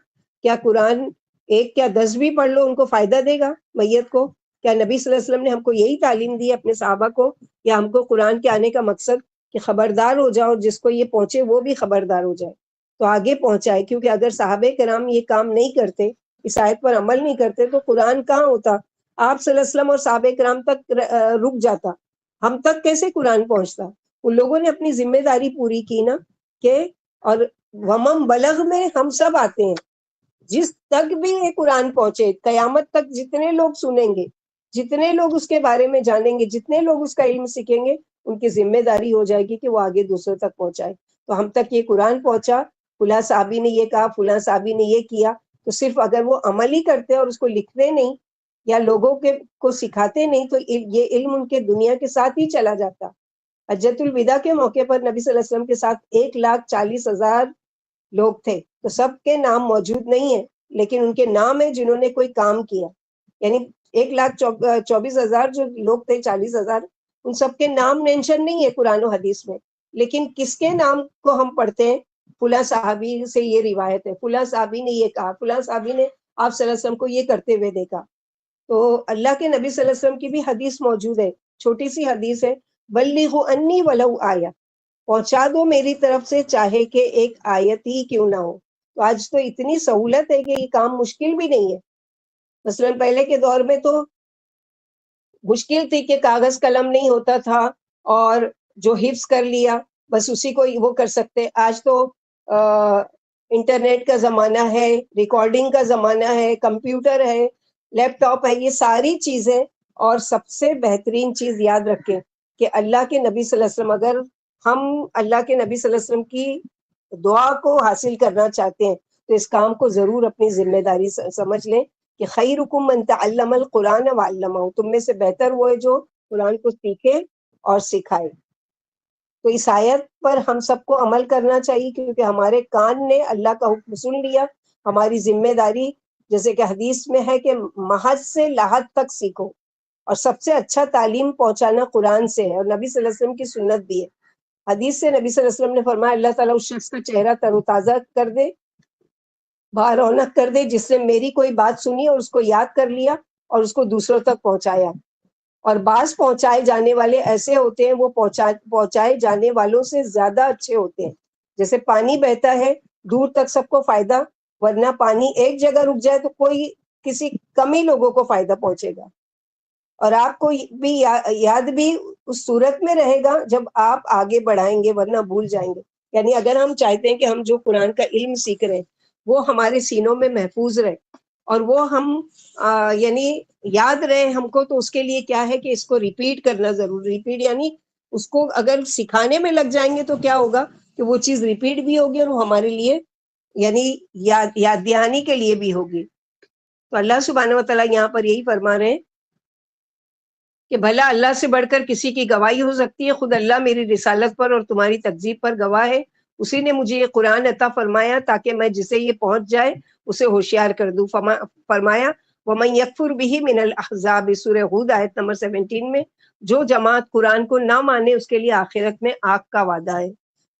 کیا قرآن ایک کیا 10 بھی پڑھ لو ان کو فائدہ دے گا میت کو؟ کیا نبی صلی اللہ علیہ وسلم نے ہم کو یہی تعلیم دی اپنے صحابہ کو، یا ہم کو قرآن کے آنے کا مقصد کہ خبردار ہو جاؤ، جس کو یہ پہنچے وہ بھی خبردار ہو جائے تو آگے پہنچائے؟ کیونکہ اگر صحابہ کرام یہ کام نہیں کرتے، اس آیت پر عمل نہیں کرتے، تو قرآن کہاں ہوتا؟ آپ صلی اللہ علیہ وسلم اور صحابہ کرام تک رک جاتا، ہم تک کیسے قرآن پہنچتا؟ ان لوگوں نے اپنی ذمہ داری پوری کی نا، کہ اور ومم بلغ میں ہم سب آتے ہیں، جس تک بھی یہ قرآن پہنچے، قیامت تک جتنے لوگ سنیں گے، جتنے لوگ اس کے بارے میں جانیں گے، جتنے لوگ اس کا علم سیکھیں گے، ان کی ذمہ داری ہو جائے گی کہ وہ آگے دوسروں تک پہنچائے۔ تو ہم تک یہ قرآن پہنچا، فلاں صحابی نے یہ کہا، فلاں صحابی نے یہ کیا، تو صرف اگر وہ عمل ہی کرتے اور اس کو لکھتے نہیں یا لوگوں کے کو سکھاتے نہیں، تو یہ علم ان کے دنیا کے ساتھ ہی چلا جاتا۔ حجۃ الوداع کے موقع پر نبی صلی اللہ علیہ وسلم کے ساتھ 1,40,000 لوگ تھے، تو سب کے نام موجود نہیں ہیں، لیکن ان کے نام ہیں جنہوں نے کوئی کام کیا۔ یعنی 1,24,000 جو لوگ تھے، 40,000، ان سب کے نام مینشن نہیں ہے قرآن و حدیث میں، لیکن کس کے نام کو ہم پڑھتے ہیں؟ فلاں صحابی سے یہ روایت ہے، فلاں صحابی نے یہ کہا، فلاں صحابی نے آپ صلی اللہ علیہ وسلم کو یہ کرتے ہوئے دیکھا۔ تو اللہ کے نبی صلی اللہ علیہ وسلم کی بھی حدیث موجود ہے، چھوٹی سی حدیث ہے، بلغوا انی ولو آیہ، پہنچا دو میری طرف سے چاہے کہ ایک آیت ہی کیوں نہ ہو۔ تو آج تو اتنی سہولت ہے کہ یہ کام مشکل بھی نہیں ہے۔ مثلا پہلے کے دور میں تو مشکل تھی کہ کاغذ قلم نہیں ہوتا تھا، اور جو حفظ کر لیا بس اسی کو وہ کر سکتے۔ آج تو انٹرنیٹ کا زمانہ ہے، ریکارڈنگ کا زمانہ ہے، کمپیوٹر ہے، لیپ ٹاپ ہے، یہ ساری چیزیں۔ اور سب سے بہترین چیز یاد رکھیں کہ اللہ کے نبی صلی اللہ علیہ وسلم، اگر ہم اللہ کے نبی صلی اللہ علیہ وسلم کی دعا کو حاصل کرنا چاہتے ہیں تو اس کام کو ضرور اپنی ذمہ داری سمجھ لیں کہ خیرکم من تعلم القرآن وعلمہ، تم میں سے بہتر وہ ہے جو قرآن کو سیکھے اور سکھائے۔ تو اس آیت پر ہم سب کو عمل کرنا چاہیے، کیونکہ ہمارے کان نے اللہ کا حکم سن لیا۔ ہماری ذمہ داری، جیسے کہ حدیث میں ہے کہ محض سے لاحد تک سیکھو، اور سب سے اچھا تعلیم پہنچانا قرآن سے ہے، اور نبی صلی اللہ علیہ وسلم کی سنت بھی ہے۔ حدیث سے نبی صلی اللہ علیہ وسلم نے فرمایا اللہ تعالیٰ اس شخص کا چہرہ تر و تازہ کر دے، رونق کر دے، جس نے میری کوئی بات سنی اور اس کو یاد کر لیا اور اس کو دوسروں تک پہنچایا۔ اور بعض پہنچائے جانے والے ایسے ہوتے ہیں، وہ پہنچائے جانے والوں سے زیادہ اچھے ہوتے ہیں۔ جیسے پانی بہتا ہے دور تک سب کو فائدہ، ورنہ پانی ایک جگہ رک جائے تو کوئی کسی کم ہی لوگوں کو فائدہ پہنچے گا، اور آپ کو بھی یاد بھی اس صورت میں رہے گا جب آپ آگے بڑھائیں گے، ورنہ بھول جائیں گے۔ یعنی اگر ہم چاہتے ہیں کہ ہم جو قرآن کا علم سیکھ رہے ہیں وہ ہمارے سینوں میں محفوظ رہے، اور وہ ہم یعنی یاد رہے ہم کو، تو اس کے لیے کیا ہے کہ اس کو ریپیٹ کرنا ضروری۔ ریپیٹ یعنی اس کو اگر سکھانے میں لگ جائیں گے تو کیا ہوگا کہ وہ چیز ریپیٹ بھی ہوگی، اور وہ ہمارے لیے یعنی یاد دہانی کے لیے بھی ہوگی۔ تو اللہ سبحانہ و تعالیٰ یہاں پر یہی فرما رہے ہیں کہ بھلا اللہ سے بڑھ کر کسی کی گواہی ہو سکتی ہے؟ خود اللہ میری رسالت پر اور تمہاری تکذیب پر گواہ ہے۔ اسی نے مجھے یہ قرآن عطا فرمایا تاکہ میں جسے یہ پہنچ جائے اسے ہوشیار کر دوں۔ فرمایا وَمَن يَكْفُرْ بِهِ مِنَ الْأَحْزَابِ، سورہ ہود آیت نمبر 17 میں، جو جماعت قرآن کو نہ مانے اس کے لیے آخرت میں آگ کا وعدہ ہے۔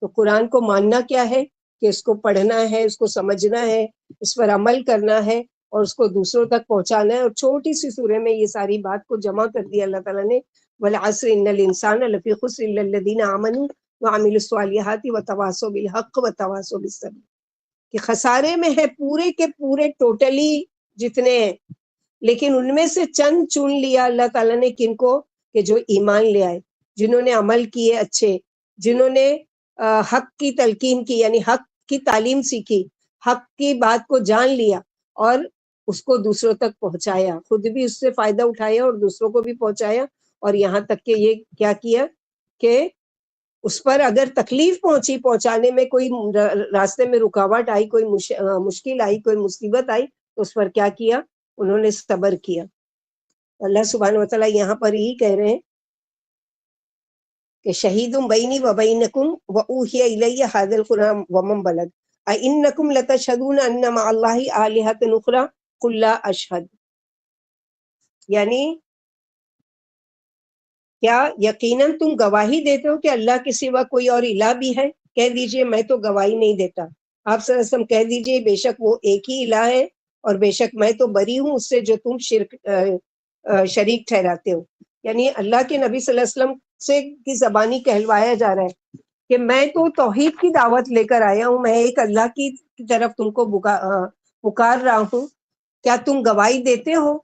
تو قرآن کو ماننا کیا ہے کہ اس کو پڑھنا ہے، اس کو سمجھنا ہے، اس پر عمل کرنا ہے، اور اس کو دوسروں تک پہنچانا ہے۔ اور چھوٹی سی سورے میں یہ ساری بات کو جمع کر دیا اللہ تعالیٰ نے، وَالْعَصْرِ إِنَّ الْإِنسَانَ لَفِي خُسْرٍ إِلَّا الَّذِينَ آمَنُوا وَعَمِلُوا الصَّالِحَاتِ وَتَوَاصَوْا بِالْحَقِّ وَتَوَاصَوْا بِالصَّبْرِ، کہ خسارے میں ہے پورے کے پورے ٹوٹلی جتنے ہیں، لیکن ان میں سے چند چن لیا اللہ تعالیٰ نے، کن کو؟ کہ جو ایمان لے آئے، جنہوں نے عمل کیے اچھے، جنہوں نے حق کی تلقین کی، یعنی حق کی تعلیم سیکھی، حق کی بات کو جان لیا اور اس کو دوسروں تک پہنچایا، خود بھی اس سے فائدہ اٹھایا اور دوسروں کو بھی پہنچایا۔ اور یہاں تک کہ یہ کیا کیا کہ اس پر اگر تکلیف پہنچانے میں کوئی راستے میں رکاوٹ آئی، کوئی مشکل آئی، کوئی مصیبت آئی، تو اس پر کیا کیا؟ انہوں نے صبر کیا۔ اللہ سبحانہ و تعالیٰ یہاں پر یہی کہہ رہے ہیں کہ شہید بینی و بینکم واوحی الی ھذا القرآن ومن بلغ اَإِنَّكُمْ لَتَشْهَدُونَ أَنَّ مَعَ اللَّهِ آلِهَةً أُخْرَىٰ قُل لَّا أَشْهَدُ، یعنی کیا یقیناً تم گواہی دیتے ہو کہ اللہ کے سوا کوئی اور الہ بھی ہے؟ کہہ دیجئے میں تو گواہی نہیں دیتا۔ آپ صلی اللہ علیہ وسلم کہہ دیجئے بے شک وہ ایک ہی الہ ہے اور بے شک میں تو بری ہوں اس سے جو تم شریک ٹھہراتے ہو. یعنی اللہ کے نبی صلی اللہ علیہ وسلم سے کی زبانی کہلوایا جا رہا ہے کہ میں تو توحید کی دعوت لے کر آیا ہوں، میں ایک اللہ کی طرف تم کو پکار رہا ہوں، کیا تم گواہی دیتے ہو؟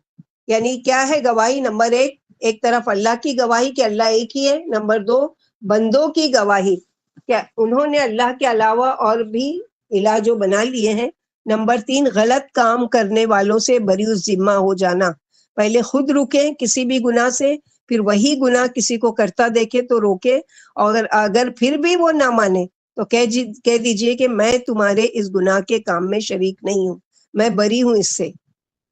یعنی کیا ہے گواہی؟ نمبر ایک طرف اللہ کی گواہی کہ اللہ ایک ہی ہے، نمبر دو بندوں کی گواہی کیا انہوں نے اللہ کے علاوہ اور بھی الہ جو بنا لیے ہیں، نمبر تین غلط کام کرنے والوں سے بری ذمہ ہو جانا، پہلے خود رکیں کسی بھی گناہ سے، پھر وہی گناہ کسی کو کرتا دیکھے تو روکے، اور اگر پھر بھی وہ نہ مانے تو کہہ دیجئے کہ میں تمہارے اس گناہ کے کام میں شریک نہیں ہوں، میں بری ہوں اس سے.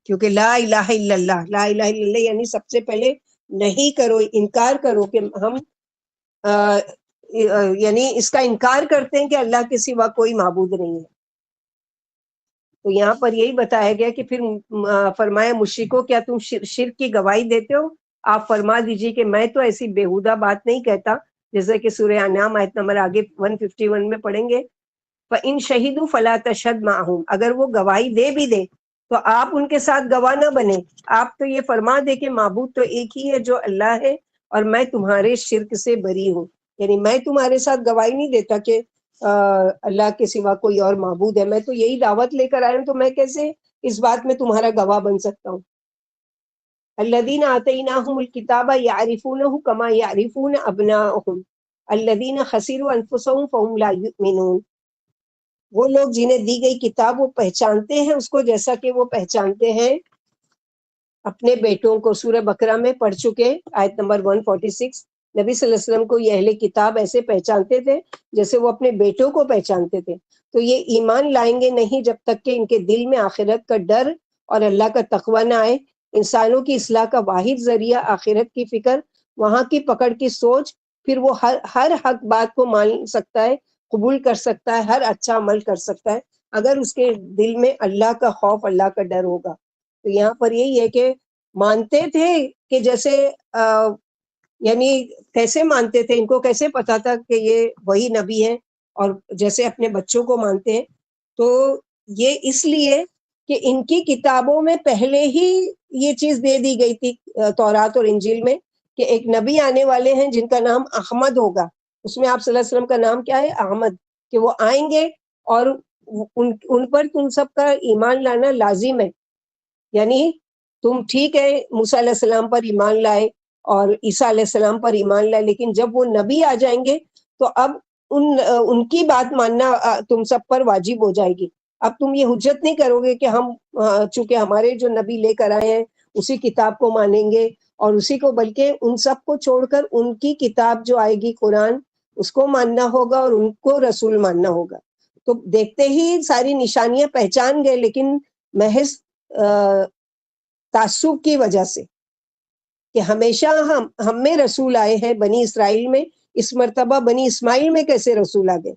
کیونکہ لا الہ الا اللہ، لا الہ الا اللہ یعنی سب سے پہلے نہیں کرو، انکار کرو کہ ہم یعنی اس کا انکار کرتے ہیں کہ اللہ کے سوا کوئی معبود نہیں ہے. تو یہاں پر یہی بتایا گیا کہ پھر فرمایا مشرکو کیا تم شرک کی گواہی دیتے ہو؟ آپ فرما دیجئے کہ میں تو ایسی بیہودہ بات نہیں کہتا، جیسے کہ سورہ انعام آیت نمبر آگے 151 میں پڑھیں گے. فَإِن شَهِدُوا فَلَا تَشْهَدْ مَعَهُمْ، اگر وہ گواہی دے بھی دے تو آپ ان کے ساتھ گواہ نہ بنے، آپ تو یہ فرما دے کہ معبود تو ایک ہی ہے جو اللہ ہے اور میں تمہارے شرک سے بری ہوں. یعنی میں تمہارے ساتھ گواہی نہیں دیتا کہ اللہ کے سوا کوئی اور معبود ہے، میں تو یہی دعوت لے کر آیا ہوں، تو میں کیسے اس بات میں تمہارا گواہ بن سکتا ہوں. الذین آتیناہم الکتاب یعرفونہ کما یعرفون ابناءہم الذین خسروا انفسہم فہم لا یؤمنون. وہ لوگ جنہیں دی گئی کتاب وہ پہچانتے ہیں اس کو جیسا کہ وہ پہچانتے ہیں اپنے بیٹوں کو. سورہ بقرہ میں پڑھ چکے آیت نمبر 146. نبی صلی اللہ علیہ وسلم کو یہ اہل کتاب ایسے پہچانتے تھے جیسے وہ اپنے بیٹوں کو پہچانتے تھے. تو یہ ایمان لائیں گے نہیں جب تک کہ ان کے دل میں آخرت کا ڈر اور اللہ کا تقوی نہ آئے. انسانوں کی اصلاح کا واحد ذریعہ آخرت کی فکر، وہاں کی پکڑ کی سوچ، پھر وہ ہر حق بات کو مان سکتا ہے، قبول کر سکتا ہے، ہر اچھا عمل کر سکتا ہے اگر اس کے دل میں اللہ کا خوف، اللہ کا ڈر ہوگا. تو یہاں پر یہی ہے کہ مانتے تھے کہ جیسے یعنی کیسے مانتے تھے، ان کو کیسے پتا تھا کہ یہ وہی نبی ہے، اور جیسے اپنے بچوں کو مانتے ہیں. تو یہ اس لیے کہ ان کی کتابوں میں پہلے ہی یہ چیز دے دی گئی تھی تورات اور انجیل میں کہ ایک نبی آنے والے ہیں جن کا نام احمد ہوگا. اس میں آپ صلی اللہ علیہ وسلم کا نام کیا ہے؟ احمد. کہ وہ آئیں گے اور ان پر تم سب کا ایمان لانا لازم ہے. یعنی تم ٹھیک ہے موسیٰ علیہ السلام پر ایمان لائے اور عیسیٰ علیہ السلام پر ایمان لائے، لیکن جب وہ نبی آ جائیں گے تو اب ان کی بات ماننا تم سب پر واجب ہو جائے گی. اب تم یہ حجت نہیں کرو گے کہ ہم چونکہ ہمارے جو نبی لے کر آئے ہیں اسی کتاب کو مانیں گے اور اسی کو، بلکہ ان سب کو چھوڑ کر ان کی کتاب جو آئے گی قرآن اس کو ماننا ہوگا اور ان کو رسول ماننا ہوگا. تو دیکھتے ہی ساری نشانیاں پہچان گئے، لیکن محض تعصب کی وجہ سے کہ ہمیشہ ہم میں رسول آئے ہیں بنی اسرائیل میں، اس مرتبہ بنی اسماعیل میں کیسے رسول آ گئے،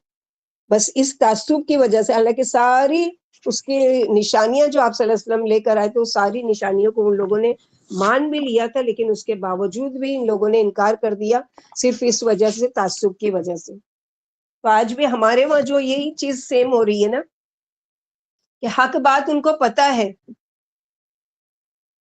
بس اس تعصب کی وجہ سے. حالانکہ ساری اس کی نشانیاں جو آپ صلی اللہ علیہ وسلم لے کر آئے تھے، وہ ساری نشانیوں کو ان لوگوں نے مان بھی لیا تھا، لیکن اس کے باوجود بھی ان لوگوں نے انکار کر دیا صرف اس وجہ سے، تعصب کی وجہ سے. تو آج بھی ہمارے وہاں جو یہی چیز سیم ہو رہی ہے نا کہ حق بات ان کو پتا ہے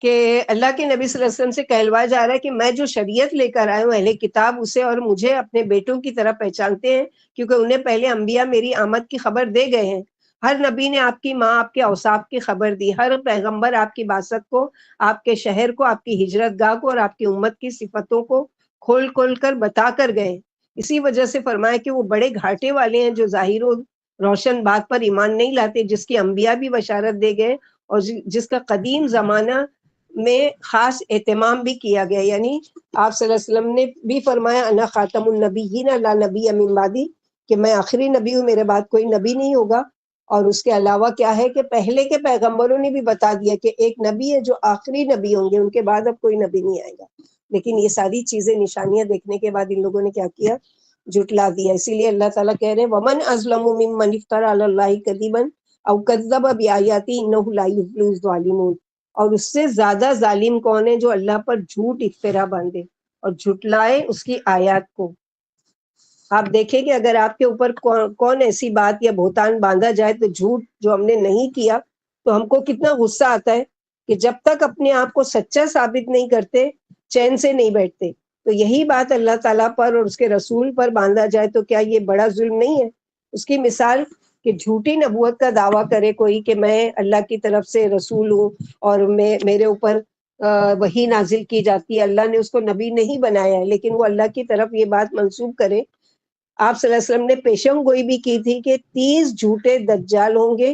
کہ اللہ کے نبی صلی اللہ علیہ وسلم سے کہلوایا جا رہا ہے کہ میں جو شریعت لے کر آیا ہوں اہل کتاب اسے اور مجھے اپنے بیٹوں کی طرح پہچانتے ہیں، کیونکہ انہیں پہلے انبیاء میری آمد کی خبر دے گئے ہیں. ہر نبی نے آپ کی ماں، آپ کے اوصاف کی خبر دی، ہر پیغمبر آپ کی بعثت کو، آپ کے شہر کو، آپ کی ہجرت گاہ کو اور آپ کی امت کی صفتوں کو کھول کھول کر بتا کر گئے. اسی وجہ سے فرمایا کہ وہ بڑے گھاٹے والے ہیں جو ظاہر و روشن بات پر ایمان نہیں لاتے، جس کی انبیاء بھی بشارت دے گئے اور جس کا قدیم زمانہ میں خاص اہتمام بھی کیا گیا. یعنی آپ صلی اللہ علیہ وسلم نے بھی فرمایا انا خاتم النبیین لا نبی من بعدی، کہ میں آخری نبی ہوں، میرے بعد کوئی نبی نہیں ہوگا. اور اس کے علاوہ کیا ہے کہ پہلے کے پیغمبروں نے بھی بتا دیا کہ ایک نبی ہے جو آخری نبی ہوں گے، ان کے بعد اب کوئی نبی نہیں آئے گا. لیکن یہ ساری چیزیں نشانیاں دیکھنے کے بعد ان لوگوں نے کیا کیا؟ جھٹلا دیا. اسی لیے اللہ تعالیٰ کہہ رہے ہیں ومن اظلم ممن افترى علی اللہ کذبا او کذب بآیاتہ انہ لا یفلح الظالمون. اور اس سے زیادہ ظالم کون ہے جو اللہ پر جھوٹ افترا باندھے اور جھٹلائے اس کی آیات کو. آپ دیکھیں کہ اگر آپ کے اوپر کون ایسی بات یا بہتان باندھا جائے تو جھوٹ جو ہم نے نہیں کیا تو ہم کو کتنا غصہ آتا ہے کہ جب تک اپنے آپ کو سچا ثابت نہیں کرتے چین سے نہیں بیٹھتے. تو یہی بات اللہ تعالیٰ پر اور اس کے رسول پر باندھا جائے تو کیا یہ بڑا ظلم نہیں ہے؟ اس کی مثال کہ جھوٹی نبوت کا دعویٰ کرے کوئی کہ میں اللہ کی طرف سے رسول ہوں اور میرے اوپر وحی نازل کی جاتی ہے، اللہ نے اس کو نبی نہیں بنایا ہے، لیکن وہ اللہ کی طرف یہ بات منسوب کرے. آپ صلی اللہ علیہ وسلم نے پیشن گوئی بھی کی تھی کہ 30 جھوٹے دجال ہوں گے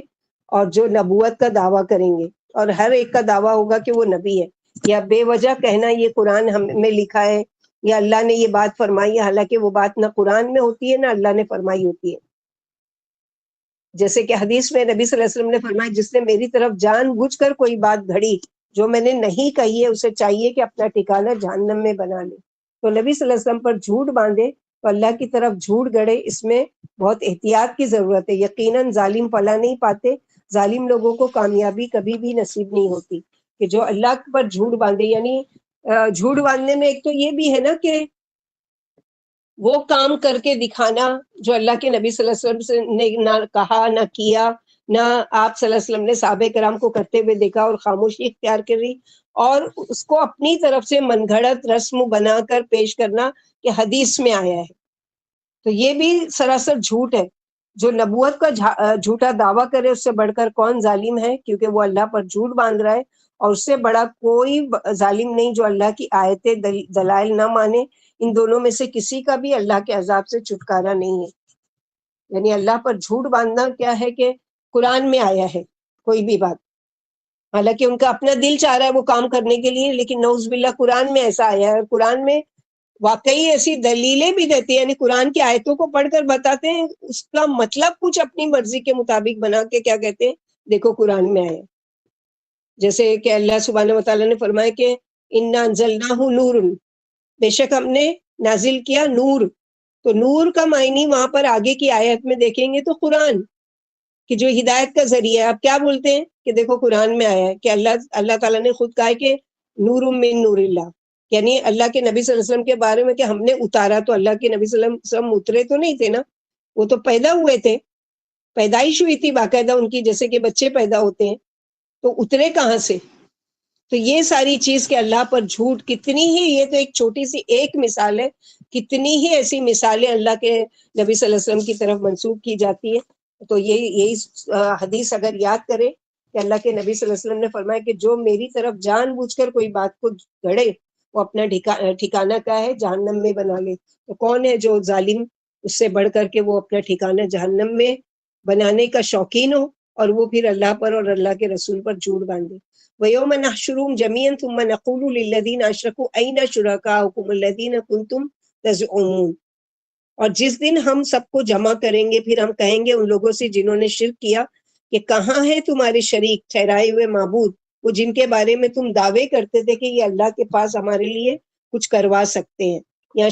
اور جو نبوت کا دعویٰ کریں گے، اور ہر ایک کا دعویٰ ہوگا کہ وہ نبی ہے. یا بے وجہ کہنا یہ قرآن ہم میں لکھا ہے یا اللہ نے یہ بات فرمائی ہے، حالانکہ وہ بات نہ قرآن میں ہوتی ہے نہ اللہ نے فرمائی ہوتی ہے. جیسے کہ حدیث میں نبی صلی اللہ علیہ وسلم نے فرمایا جس نے میری طرف جان بوجھ کر کوئی بات گھڑی جو میں نے نہیں کہی ہے اسے چاہیے کہ اپنا ٹھکانہ جہنم میں بنا لے. تو نبی صلی اللہ علیہ وسلم پر جھوٹ باندھے تو اللہ کی طرف جھوٹ گڑے، اس میں بہت احتیاط کی ضرورت ہے. یقیناً ظالم فلاح نہیں پاتے، ظالم لوگوں کو کامیابی کبھی بھی نصیب نہیں ہوتی. کہ جو اللہ پر جھوٹ باندھے، یعنی جھوٹ باندھنے میں ایک تو یہ بھی ہے نا کہ وہ کام کر کے دکھانا جو اللہ کے نبی صلی اللہ علیہ وسلم نے نہ کہا نہ کیا، نہ آپ صلی اللہ علیہ وسلم نے صحابہ کرام کو کرتے ہوئے دیکھا اور خاموشی اختیار کری، اور اس کو اپنی طرف سے من گھڑت رسم بنا کر پیش کرنا کہ حدیث میں آیا ہے. تو یہ بھی سراسر جھوٹ ہے. جو نبوت کا جھوٹا دعویٰ کرے اس سے بڑھ کر کون ظالم ہے، کیونکہ وہ اللہ پر جھوٹ باندھ رہا ہے. اور اس سے بڑا کوئی ظالم نہیں جو اللہ کی آیتیں دلائل نہ مانے. ان دونوں میں سے کسی کا بھی اللہ کے عذاب سے چھٹکارا نہیں ہے. یعنی اللہ پر جھوٹ باندھنا کیا ہے کہ قرآن میں آیا ہے کوئی بھی بات، حالانکہ ان کا اپنا دل چاہ رہا ہے وہ کام کرنے کے لیے، لیکن نعوذ باللہ قرآن میں ایسا آیا ہے. اور قرآن میں واقعی ایسی دلیلیں بھی دیتی ہیں، یعنی قرآن کی آیتوں کو پڑھ کر بتاتے ہیں اس کا مطلب کچھ اپنی مرضی کے مطابق بنا کے کیا کہتے ہیں دیکھو قرآن میں آیا. جیسے کہ اللہ سبحانہ وتعالیٰ نے فرمایا کہ انا انزلناہ نور، بے شک ہم نے نازل کیا نور. تو نور کا معنی وہاں پر آگے کی آیت میں دیکھیں گے تو قرآن کہ جو ہدایت کا ذریعہ ہے. آپ کیا بولتے ہیں کہ دیکھو قرآن میں آیا ہے کہ اللہ تعالیٰ نے خود کہا ہے کہ نور من نور اللہ، یعنی اللہ کے نبی صلی اللہ علیہ وسلم کے بارے میں کہ ہم نے اتارا. تو اللہ کے نبی صلی اللہ علیہ وسلم اترے تو نہیں تھے نا، وہ تو پیدا ہوئے تھے، پیدائش ہوئی تھی باقاعدہ ان کی، جیسے کہ بچے پیدا ہوتے ہیں. تو اترے کہاں سے؟ تو یہ ساری چیز کہ اللہ پر جھوٹ کتنی ہی، یہ تو ایک چھوٹی سی ایک مثال ہے، کتنی ہی ایسی مثالیں اللہ کے نبی صلی اللہ علیہ وسلم کی طرف منسوب کی جاتی ہے. تو یہی حدیث اگر یاد کرے کہ اللہ کے نبی صلی اللہ علیہ وسلم نے فرمایا کہ جو میری طرف جان بوجھ کر کوئی بات کو گھڑے وہ اپنا ٹھکانہ کیا ہے جہنم میں بنا لے. تو کون ہے جو ظالم اس سے بڑھ کر کے وہ اپنا ٹھکانہ جہنم میں بنانے کا شوقین ہو اور وہ پھر اللہ پر اور اللہ کے رسول پر جھوٹ باندھے. وَيَوْمَ نَحْشُرُهُمْ جَمِيعًا ثُمَّ نَقُولُ لِلَّذِينَ أَشْرَكُوا أَيْنَ شُرَكَاؤُكُمُ الَّذِينَ كُنتُمْ تَزْعُمُونَ. اور جس دن ہم سب کو جمع کریں گے پھر ہم کہیں گے ان لوگوں سے جنہوں نے شرک کیا کہ کہاں ہے تمہارے شریک ٹھہرائے ہوئے معبود، وہ جن کے بارے میں تم دعوے کرتے تھے کہ یہ اللہ کے پاس ہمارے لیے کچھ کروا سکتے ہیں. یا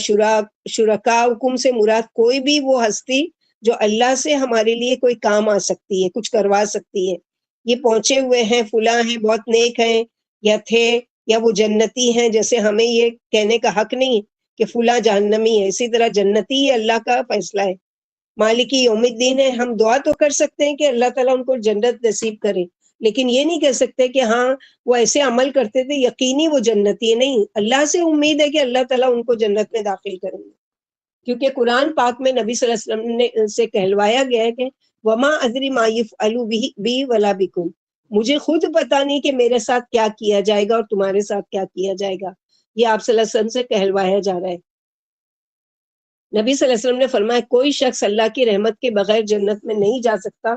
شرکاؤکم سے مراد کوئی بھی وہ ہستی جو اللہ سے ہمارے لیے کوئی کام آ سکتی ہے، کچھ کروا سکتی ہے. یہ پہنچے ہوئے ہیں، فلاں ہیں، بہت نیک ہیں یا تھے، یا وہ جنتی ہیں. جیسے ہمیں یہ کہنے کا حق نہیں کہ فلاں جہنمی ہے، اسی طرح جنتی ہی اللہ کا فیصلہ ہے. مالکی یوم الدین ہے، ہم دعا تو کر سکتے ہیں کہ اللہ تعالیٰ ان کو جنت نصیب کرے، لیکن یہ نہیں کہہ سکتے کہ ہاں وہ ایسے عمل کرتے تھے یقینی وہ جنتی ہے. نہیں، اللہ سے امید ہے کہ اللہ تعالیٰ ان کو جنت میں داخل کریں گے، کیونکہ قرآن پاک میں نبی صلی اللہ علیہ وسلم نے سے کہلوایا گیا ہے کہ وما ادری ما یفعل بی ولا بکم، مجھے خود پتا نہیں کہ میرے ساتھ کیا کیا جائے گا اور تمہارے ساتھ کیا کیا جائے گا. یہ آپ صلی اللہ علیہ وسلم سے کہلوایا جا رہا ہے. نبی صلی اللہ علیہ وسلم نے فرمایا کوئی شخص اللہ کی رحمت کے بغیر جنت میں نہیں جا سکتا.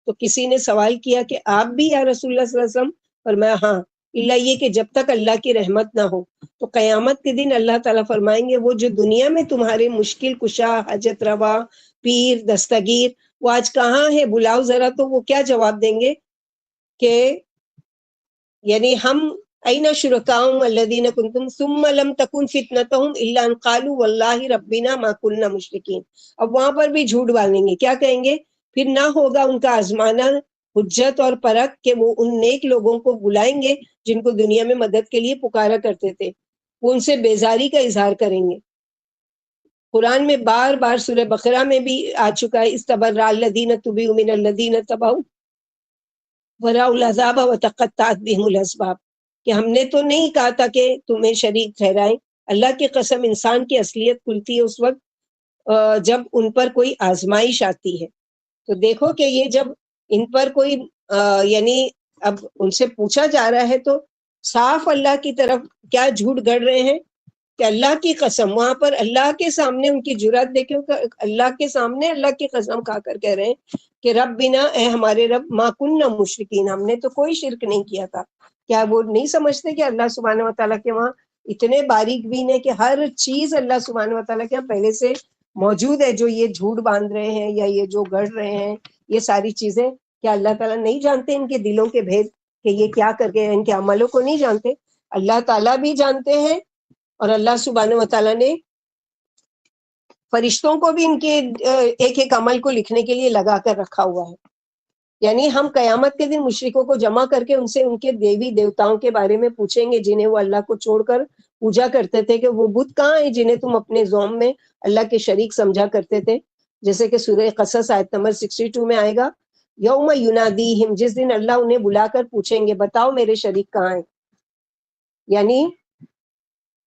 تو کسی نے سوال کیا کہ آپ بھی یا رسول اللہ صلی اللہ علیہ وسلم؟ فرمایا ہاں، اللہ یہ کہ جب تک اللہ کی رحمت نہ ہو. تو قیامت کے دن اللہ تعالیٰ فرمائیں گے وہ جو دنیا میں تمہارے مشکل کشا، حاجت روا، پیر، دستگیر، وہ آج کہاں ہے، بلاؤ ذرا. تو وہ کیا جواب دیں گے کہ یعنی ہم این شرکاؤں الذین کنتم ثم لم تکن فتنتہم الا ان قالوا واللہ ربنا ما کننا مشرکین. اب وہاں پر بھی جھوٹ باندھیں گے، کیا کہیں گے؟ پھر نہ ہوگا ان کا آزمانا، حجت اور پرکھ کہ وہ ان نیک لوگوں کو بلائیں گے جن کو دنیا میں مدد کے لیے پکارا کرتے تھے، وہ ان سے بیزاری کا اظہار کریں گے. قرآن میں بار بار سورہ بقرہ میں بھی آ چکا ہے، استبرأ الذین تبعوا من الذین تبعوا ورأوا العذاب وتقطعت بهم الاسباب، کہ ہم نے تو نہیں کہا تھا کہ تمہیں شریک ٹھہرائیں، اللہ کی قسم انسان کی اصلیت کھلتی ہے اس وقت جب ان پر کوئی آزمائش آتی ہے۔ تو دیکھو کہ یہ جب ان پر کوئی یعنی اب ان سے پوچھا جا رہا ہے تو صاف اللہ کی طرف کیا جھوٹ گڑ رہے ہیں کہ اللہ کی قسم، وہاں پر اللہ کے سامنے ان کی جرات دیکھو کہ اللہ کے سامنے اللہ کی قسم کھا کر کہہ رہے ہیں کہ رب بنا، اے ہمارے رب، ما کننا مشرکین، ہم نے تو کوئی شرک نہیں کیا تھا۔ کیا وہ نہیں سمجھتے کہ اللہ سبحانہ و تعالیٰ کے وہاں اتنے باریک بین ہے کہ ہر چیز اللہ سبحانہ و تعالیٰ کے یہاں پہلے سے موجود ہے؟ جو یہ جھوٹ باندھ رہے ہیں یا یہ جو گڑھ رہے ہیں یہ ساری چیزیں، کیا اللہ تعالیٰ نہیں جانتے ان کے دلوں کے بھید کہ یہ کیا کر کے ان کے عملوں کو نہیں جانتے؟ اللہ تعالیٰ بھی جانتے ہیں، اور اللہ سبحانہ و تعالیٰ نے فرشتوں کو بھی ان کے ایک ایک عمل کو لکھنے کے لیے لگا کر رکھا ہوا ہے۔ یعنی ہم قیامت کے دن مشرکوں کو جمع کر کے ان سے ان کے دیوی دیوتاؤں کے بارے میں پوچھیں گے جنہیں وہ اللہ کو چھوڑ کر پوجا کرتے تھے، کہ وہ بت کہاں ہیں جنہیں تم اپنے زوم میں اللہ کے شریک سمجھا کرتے تھے؟ جیسے کہ سورہ قصص آیت نمبر 62 میں آئے گا، یوم ینادیہم، جس دن اللہ انہیں بلا کر پوچھیں گے بتاؤ میرے شریک کہاں ہیں۔ یعنی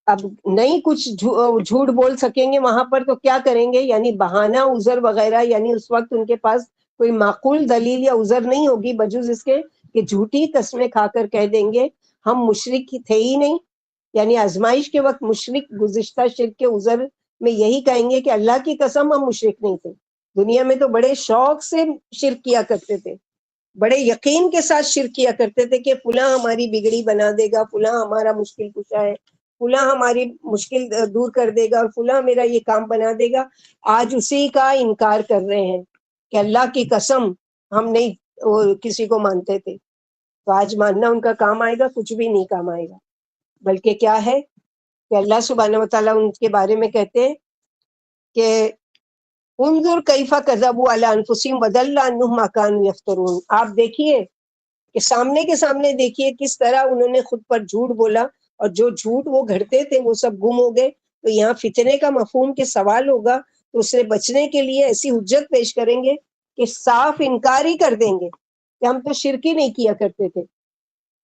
اب نہیں کچھ جھوٹ بول سکیں گے وہاں پر تو کیا کریں گے؟ یعنی بہانہ، عذر وغیرہ، یعنی اس وقت ان کے پاس کوئی معقول دلیل یا عذر نہیں ہوگی بجز اس کے کہ جھوٹی قسمیں کھا کر کہہ دیں گے ہم مشرک تھے ہی نہیں۔ یعنی آزمائش کے وقت مشرک گزشتہ شرک کے عذر میں یہی کہیں گے کہ اللہ کی قسم ہم مشرک نہیں تھے، دنیا میں تو بڑے شوق سے شرک کیا کرتے تھے، بڑے یقین کے ساتھ شرک کیا کرتے تھے کہ فلاں ہماری بگڑی بنا دے گا، فلاں ہمارا مشکل کشا ہے، فلاں ہماری مشکل دور کر دے گا، اور فلاں میرا یہ کام بنا دے گا۔ آج اسی کا انکار کر رہے ہیں کہ اللہ کی قسم ہم نہیں کسی کو مانتے تھے۔ تو آج ماننا ان کا کام آئے گا؟ کچھ بھی نہیں کام آئے گا، بلکہ کیا ہے کہ اللہ سبحانہ و تعالیٰ ان کے بارے میں کہتے ہیں کہ انظر کیف کذبوا علی انفسہم وضل عنہم ما کانوا یفترون، آپ دیکھیے کہ سامنے کے سامنے دیکھیے کس طرح انہوں نے خود پر جھوٹ بولا، اور جو جھوٹ وہ گھڑتے تھے وہ سب گم ہو گئے۔ تو یہاں فتنے کا مفہوم کے سوال ہوگا تو اس سے بچنے کے لیے ایسی حجت پیش کریں گے کہ صاف انکار ہی کر دیں گے کہ ہم تو شرک ہی نہیں کیا کرتے تھے۔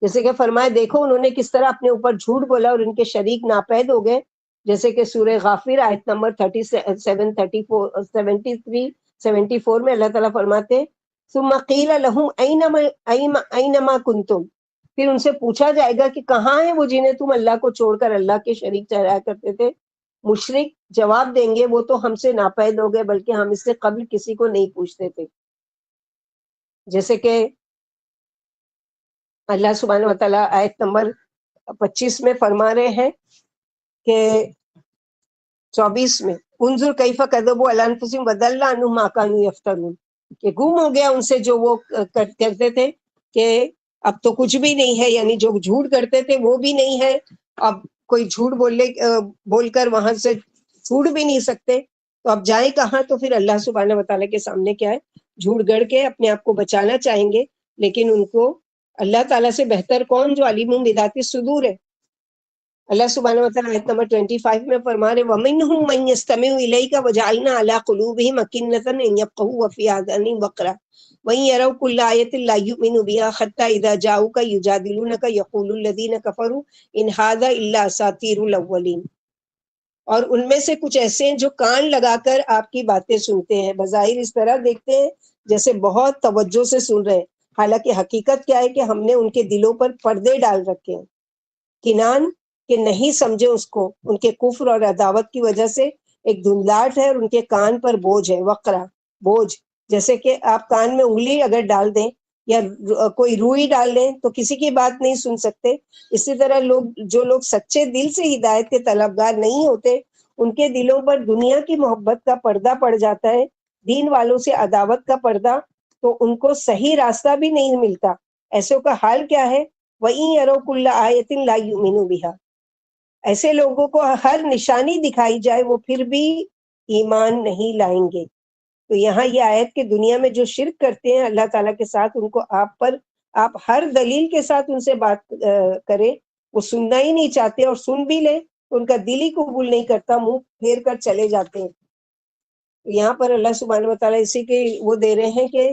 جیسے کہ فرمائے دیکھو انہوں نے کس طرح اپنے اوپر جھوٹ بولا اور ان کے شریک ناپید ہو گئے، جیسے کہ سورہ غافر آیت نمبر 37 34 73 74 میں اللہ تعالیٰ فرماتے ہیں ثم قیل لهم اینما کنتم، پھر ان سے پوچھا جائے گا کہ کہاں ہیں وہ جنہیں تم اللہ کو چھوڑ کر اللہ کے شریک ٹھہرایا کرتے تھے؟ مشرک جواب دیں گے وہ تو ہم سے ناپید ہو گئے، بلکہ ہم اس سے قبل کسی کو نہیں پوچھتے تھے۔ جیسے کہ اللہ سبحانہ و تعالیٰ آیت نمبر 25 میں فرما رہے ہیں کہ 24 میں انظر کیف کذبوا علی انفسہم وضل عنہم ما کانوا یفترون، کہ گم ہو گیا ان سے جو وہ کرتے تھے کہ اب تو کچھ بھی نہیں ہے، یعنی جو جھوٹ کرتے تھے وہ بھی نہیں ہے، اب کوئی جھوٹ بول کر وہاں سے چھوٹ بھی نہیں سکتے، تو اب جائیں کہاں؟ تو پھر اللہ سبحانہ و تعالیٰ کے سامنے کیا ہے، جھوٹ گڑ کے اپنے آپ کو بچانا چاہیں گے، لیکن ان کو اللہ تعالیٰ سے بہتر کون جو علیم بذات الصدور ہے۔ اللہ سبحانہ وتعالیٰ آیت نمبر 25 میں فرما رہے وَمِنْهُمْ مَنْ يَسْتَمِعُ إِلَيْكَ وَجَعَلْنَا عَلَىٰ قُلُوبِهِمْ أَكِنَّةً أَن يَفْقَهُوهُ وَفِي آذَانِهِمْ وَقْرًا وَإِن يَرَوْا كُلَّ آيَةٍ لَا يُؤْمِنُوا بِهَا حَتَّىٰ إِذَا جَاءُوكَ يُجَادِلُونَكَ يَقُولُ الَّذِينَ كَفَرُوا إِنْ هَٰذَا إِلَّا أَسَاطِيرُ الْأَوَّلِينَ، اور ان میں سے کچھ ایسے ہیں جو کان لگا کر آپ کی باتیں سنتے ہیں، بظاہر اس طرح دیکھتے ہیں جیسے بہت توجہ سے سن رہے ہیں، حالانکہ حقیقت کیا ہے کہ ہم نے ان کے دلوں پر پردے ڈال رکھے ہیں، کنان کہ نہیں سمجھے اس کو، ان کے کفر اور عداوت کی وجہ سے ایک دھندلاہٹ ہے، اور ان کے کان پر بوجھ ہے، وقرا بوجھ، جیسے کہ آپ کان میں انگلی اگر ڈال دیں یا کوئی روئی ڈال دیں تو کسی کی بات نہیں سن سکتے۔ اسی طرح جو لوگ سچے دل سے ہدایت کے طلبگار نہیں ہوتے ان کے دلوں پر دنیا کی محبت کا پردہ پڑ جاتا ہے، دین والوں سے عداوت کا پردہ، تو ان کو صحیح راستہ بھی نہیں ملتا۔ ایسوں کا حال کیا ہے؟ وَإِن يَرَوْا كُلَّ آيَةٍ لَا يُؤْمِنُوا بِهَا، ایسے لوگوں کو ہر نشانی دکھائی جائے وہ پھر بھی ایمان نہیں لائیں گے۔ تو یہاں یہ آیت کہ دنیا میں جو شرک کرتے ہیں اللہ تعالیٰ کے ساتھ، ان کو آپ ہر دلیل کے ساتھ ان سے بات کریں، وہ سننا ہی نہیں چاہتے، اور سن بھی لیں ان کا دل ہی قبول نہیں کرتا، منہ پھیر کر چلے جاتے ہیں۔ یہاں پر اللہ سبحانہ و تعالیٰ اسی کے وہ دے رہے ہیں کہ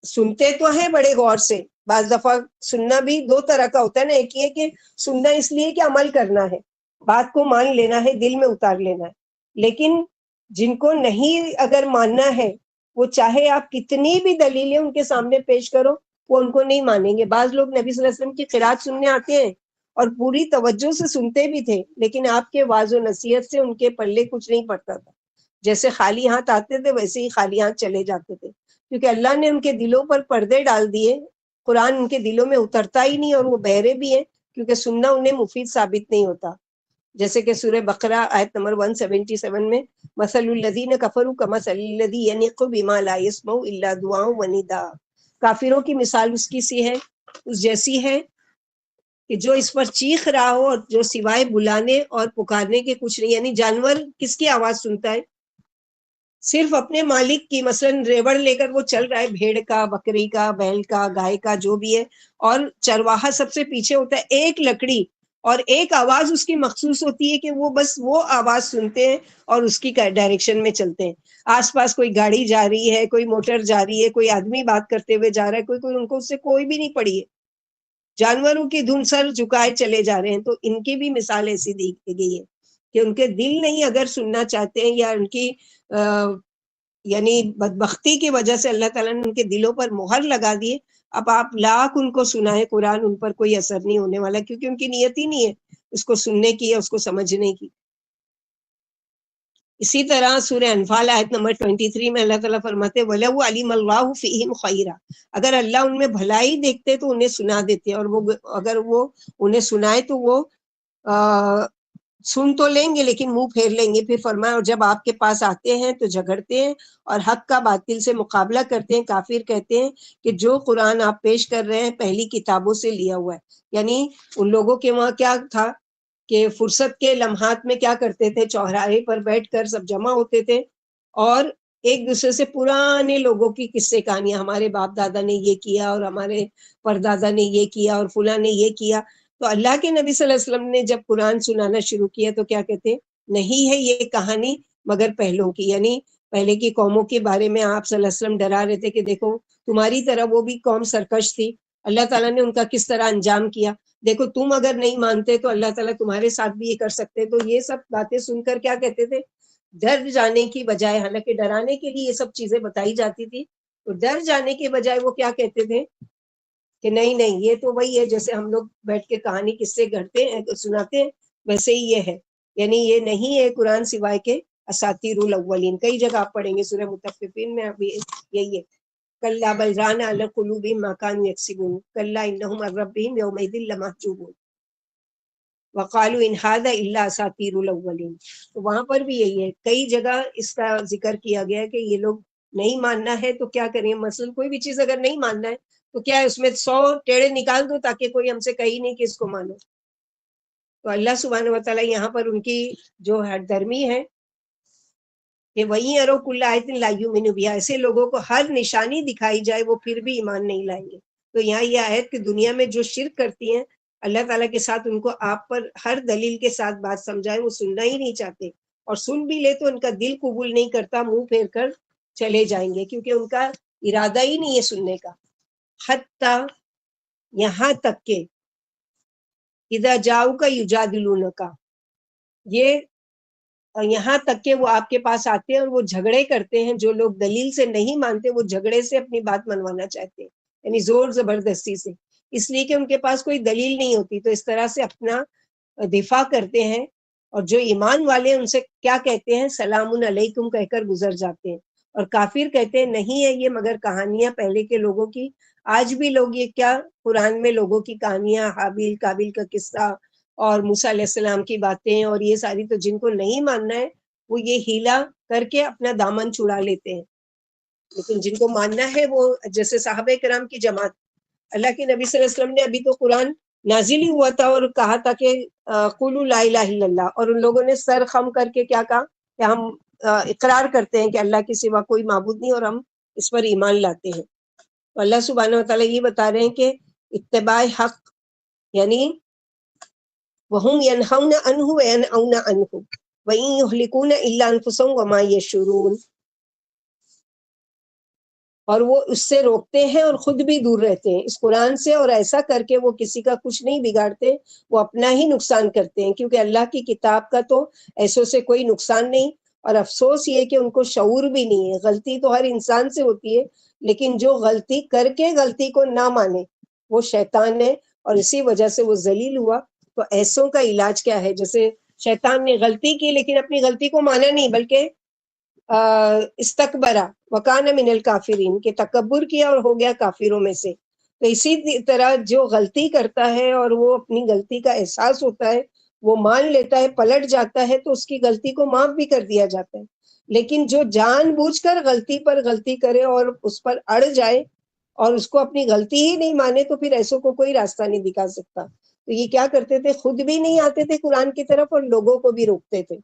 سنتے تو ہیں بڑے غور سے، بعض دفعہ سننا بھی دو طرح کا ہوتا ہے نا، ایک یہ کہ سننا اس لیے کہ عمل کرنا ہے، بات کو مان لینا ہے، دل میں اتار لینا ہے، لیکن جن کو نہیں اگر ماننا ہے، وہ چاہے آپ کتنی بھی دلیلیں ان کے سامنے پیش کرو، وہ ان کو نہیں مانیں گے۔ بعض لوگ نبی صلی اللہ علیہ وسلم کی قرات سننے آتے ہیں اور پوری توجہ سے سنتے بھی تھے، لیکن آپ کے واعظ و نصیحت سے ان کے پلے کچھ نہیں پڑتا تھا، جیسے خالی ہاتھ آتے تھے ویسے ہی خالی ہاتھ چلے جاتے تھے، کیونکہ اللہ نے ان کے دلوں پر پردے ڈال دیے، قرآن ان کے دلوں میں اترتا ہی نہیں، اور وہ بہرے بھی ہیں کیونکہ سننا انہیں مفید ثابت نہیں ہوتا۔ جیسے کہ سورہ بقرہ آیت نمبر 177 میں مثل الذین کفروا کمثل الذی ینق بما لا یسمع الا دعاء ونداء، کافروں کی مثال اس کی سی ہے، اس جیسی ہے کہ جو اس پر چیخ رہا ہو اور جو سوائے بلانے اور پکارنے کے کچھ نہیں۔ یعنی جانور کس کی آواز سنتا ہے؟ صرف اپنے مالک کی، مثلا ریوڑ لے کر وہ چل رہا ہے، بھیڑ کا، بکری کا، بیل کا، گائے کا، جو بھی ہے، اور چرواہا سب سے پیچھے ہوتا ہے، ایک لکڑی اور ایک آواز اس کی مخصوص ہوتی ہے کہ وہ بس وہ آواز سنتے ہیں اور اس کی ڈائریکشن میں چلتے ہیں۔ آس پاس کوئی گاڑی جا رہی ہے، کوئی موٹر جا رہی ہے، کوئی آدمی بات کرتے ہوئے جا رہا ہے، کوئی ان کو اس سے کوئی بھی نہیں پڑی ہے، جانوروں کی دھن سر جھکائے چلے جا رہے ہیں۔ تو ان کی بھی مثال ایسی دی گئی ہے کہ ان کے دل نہیں اگر سننا چاہتے ہیں، یا ان کی یعنی بدبختی کی وجہ سے اللہ تعالیٰ نے ان کے دلوں پر مہر لگا دیے، اب آپ لاکھ ان کو سنائے قرآن، ان پر کوئی اثر نہیں ہونے والا، کیونکہ ان کی نیت ہی نہیں ہے اس کو سننے کی یا اس کو سمجھنے کی۔ اسی طرح سورہ انفال آیت نمبر 23 میں اللہ تعالیٰ فرماتے وَلَوْ عَلِمَ اللَّهُ فِيهِمْ خَيْرًا، اگر اللہ ان میں بھلائی دیکھتے تو انہیں سنا دیتے، اور وہ اگر وہ انہیں سنائے تو وہ سن تو لیں گے لیکن منہ پھیر لیں گے۔ پھر فرمایا اور جب آپ کے پاس آتے ہیں تو جھگڑتے ہیں اور حق کا باطل سے مقابلہ کرتے ہیں۔ کافر کہتے ہیں کہ جو قرآن آپ پیش کر رہے ہیں پہلی کتابوں سے لیا ہوا ہے، یعنی ان لوگوں کے وہاں کیا تھا کہ فرصت کے لمحات میں کیا کرتے تھے، چوراہے پر بیٹھ کر سب جمع ہوتے تھے اور ایک دوسرے سے پرانے لوگوں کی قصے کہانیاں، ہمارے باپ دادا نے یہ کیا اور ہمارے پردادا نے یہ کیا اور فلاں نے یہ کیا۔ تو اللہ کے نبی صلی اللہ علیہ وسلم نے جب قرآن سنانا شروع کیا تو کیا کہتے، نہیں ہے یہ کہانی مگر پہلوں کی، یعنی پہلے کی قوموں کے بارے میں آپ صلی اللہ علیہ وسلم ڈرا رہے تھے کہ دیکھو تمہاری طرح وہ بھی قوم سرکش تھی، اللہ تعالیٰ نے ان کا کس طرح انجام کیا، دیکھو تم اگر نہیں مانتے تو اللہ تعالیٰ تمہارے ساتھ بھی یہ کر سکتے۔ تو یہ سب باتیں سن کر کیا کہتے تھے، ڈر جانے کی بجائے، حالانکہ ڈرانے کے لیے یہ سب چیزیں بتائی جاتی تھی، تو ڈر جانے کے بجائے وہ کیا کہتے تھے کہ نہیں نہیں یہ تو وہی ہے جیسے ہم لوگ بیٹھ کے کہانی قصے گھڑتے ہیں سناتے ہیں ویسے ہی یہ ہے، یعنی یہ نہیں ہے قرآن سوائے کے اساطیر الاولین۔ کئی جگہ آپ پڑھیں گے، سورہ مطففین میں ابھی یہی ہے، کلا بل ران علی قلوبہم ما کانوا یکسبون کلا انہم عن ربہم یومئذ لمحجوبون وقالوا ان ھذا الا اساطیر الاولین۔ تو وہاں پر بھی یہی ہے، کئی جگہ اس کا ذکر کیا گیا ہے کہ یہ لوگ نہیں ماننا ہے تو کیا کریں، مثلا کوئی بھی چیز اگر نہیں ماننا ہے تو کیا ہے، اس میں 100 ٹیڑے نکال دو تاکہ کوئی ہم سے کہی نہیں کہ اس کو مانو۔ تو اللہ سبحانہ و تعالیٰ یہاں پر ان کی جو ہر درمی ہے کہ وہی ارو کل آیت لا یؤمنوا بہا، ایسے لوگوں کو ہر نشانی دکھائی جائے وہ پھر بھی ایمان نہیں لائیں گے۔ تو یہاں یہ آیت کہ دنیا میں جو شرک کرتی ہیں اللہ تعالیٰ کے ساتھ، ان کو آپ پر ہر دلیل کے ساتھ بات سمجھائے، وہ سننا ہی نہیں چاہتے، اور سن بھی لے تو ان کا دل قبول نہیں کرتا، منہ پھیر کر چلے جائیں گے، کیونکہ ان کا ارادہ ہی نہیں ہے سننے کا۔ حتی یہاں تک کہ اذا جاؤک یجادلونک، یہ یہاں تک کہ وہ آپ کے پاس آتے ہیں اور وہ جھگڑے کرتے ہیں، جو لوگ دلیل سے نہیں مانتے وہ جھگڑے سے اپنی بات منوانا چاہتے ہیں، یعنی زور زبردستی سے، اس لیے کہ ان کے پاس کوئی دلیل نہیں ہوتی، تو اس طرح سے اپنا دفاع کرتے ہیں، اور جو ایمان والے ان سے کیا کہتے ہیں، سلام علیکم کہہ کر گزر جاتے ہیں۔ اور کافر کہتے ہیں نہیں ہے یہ مگر کہانیاں پہلے کے لوگوں کی۔ آج بھی لوگ یہ کیا قرآن میں لوگوں کی کہانیاں، حابیل کابیل کا قصہ اور موسیٰ علیہ السلام کی باتیں اور یہ ساری، تو جن کو نہیں ماننا ہے وہ یہ ہیلا کر کے اپنا دامن چھڑا لیتے ہیں، لیکن جن کو ماننا ہے وہ جیسے صحابہ کرام کی جماعت، اللہ کے نبی صلی اللہ علیہ وسلم نے ابھی تو قرآن نازل ہی ہوا تھا اور کہا تھا کہ قولوا لا الہ الا اللہ، اور ان لوگوں نے سر خم کر کے کیا کہا کہ ہم اقرار کرتے ہیں کہ اللہ کے سوا کوئی معبود نہیں اور ہم اس پر ایمان لاتے ہیں۔ تو اللہ سبحانہ و تعالیٰ یہ بتا رہے ہیں کہ اتباع حق، یعنی وَهُمْ يَنْهَوْنَ عَنْهُ وَيَنْأَوْنَ عَنْهُ وَإِنْ يُهْلِكُونَ إِلَّا أَنفُسَهُمْ وَمَا يَشْعُرُونَ، اور وہ اس سے روکتے ہیں اور خود بھی دور رہتے ہیں اس قرآن سے، اور ایسا کر کے وہ کسی کا کچھ نہیں بگاڑتے، وہ اپنا ہی نقصان کرتے ہیں، کیونکہ اللہ کی کتاب کا تو ایسوں سے کوئی نقصان نہیں۔ اور افسوس یہ کہ ان کو شعور بھی نہیں ہے، غلطی تو ہر انسان سے ہوتی ہے، لیکن جو غلطی کر کے غلطی کو نہ مانے وہ شیطان ہے، اور اسی وجہ سے وہ ذلیل ہوا۔ تو ایسوں کا علاج کیا ہے؟ جیسے شیطان نے غلطی کی لیکن اپنی غلطی کو مانا نہیں، بلکہ استکبرا وکان من الکافرین، کہ تکبر کیا اور ہو گیا کافروں میں سے۔ تو اسی طرح جو غلطی کرتا ہے اور وہ اپنی غلطی کا احساس ہوتا ہے، وہ مان لیتا ہے، پلٹ جاتا ہے، تو اس کی غلطی کو معاف بھی کر دیا جاتا ہے۔ لیکن جو جان بوجھ کر غلطی پر غلطی کرے اور اس پر اڑ جائے اور اس کو اپنی غلطی ہی نہیں مانے، تو پھر ایسوں کو کوئی راستہ نہیں دکھا سکتا۔ تو یہ کیا کرتے تھے؟ خود بھی نہیں آتے تھے قرآن کی طرف اور لوگوں کو بھی روکتے تھے۔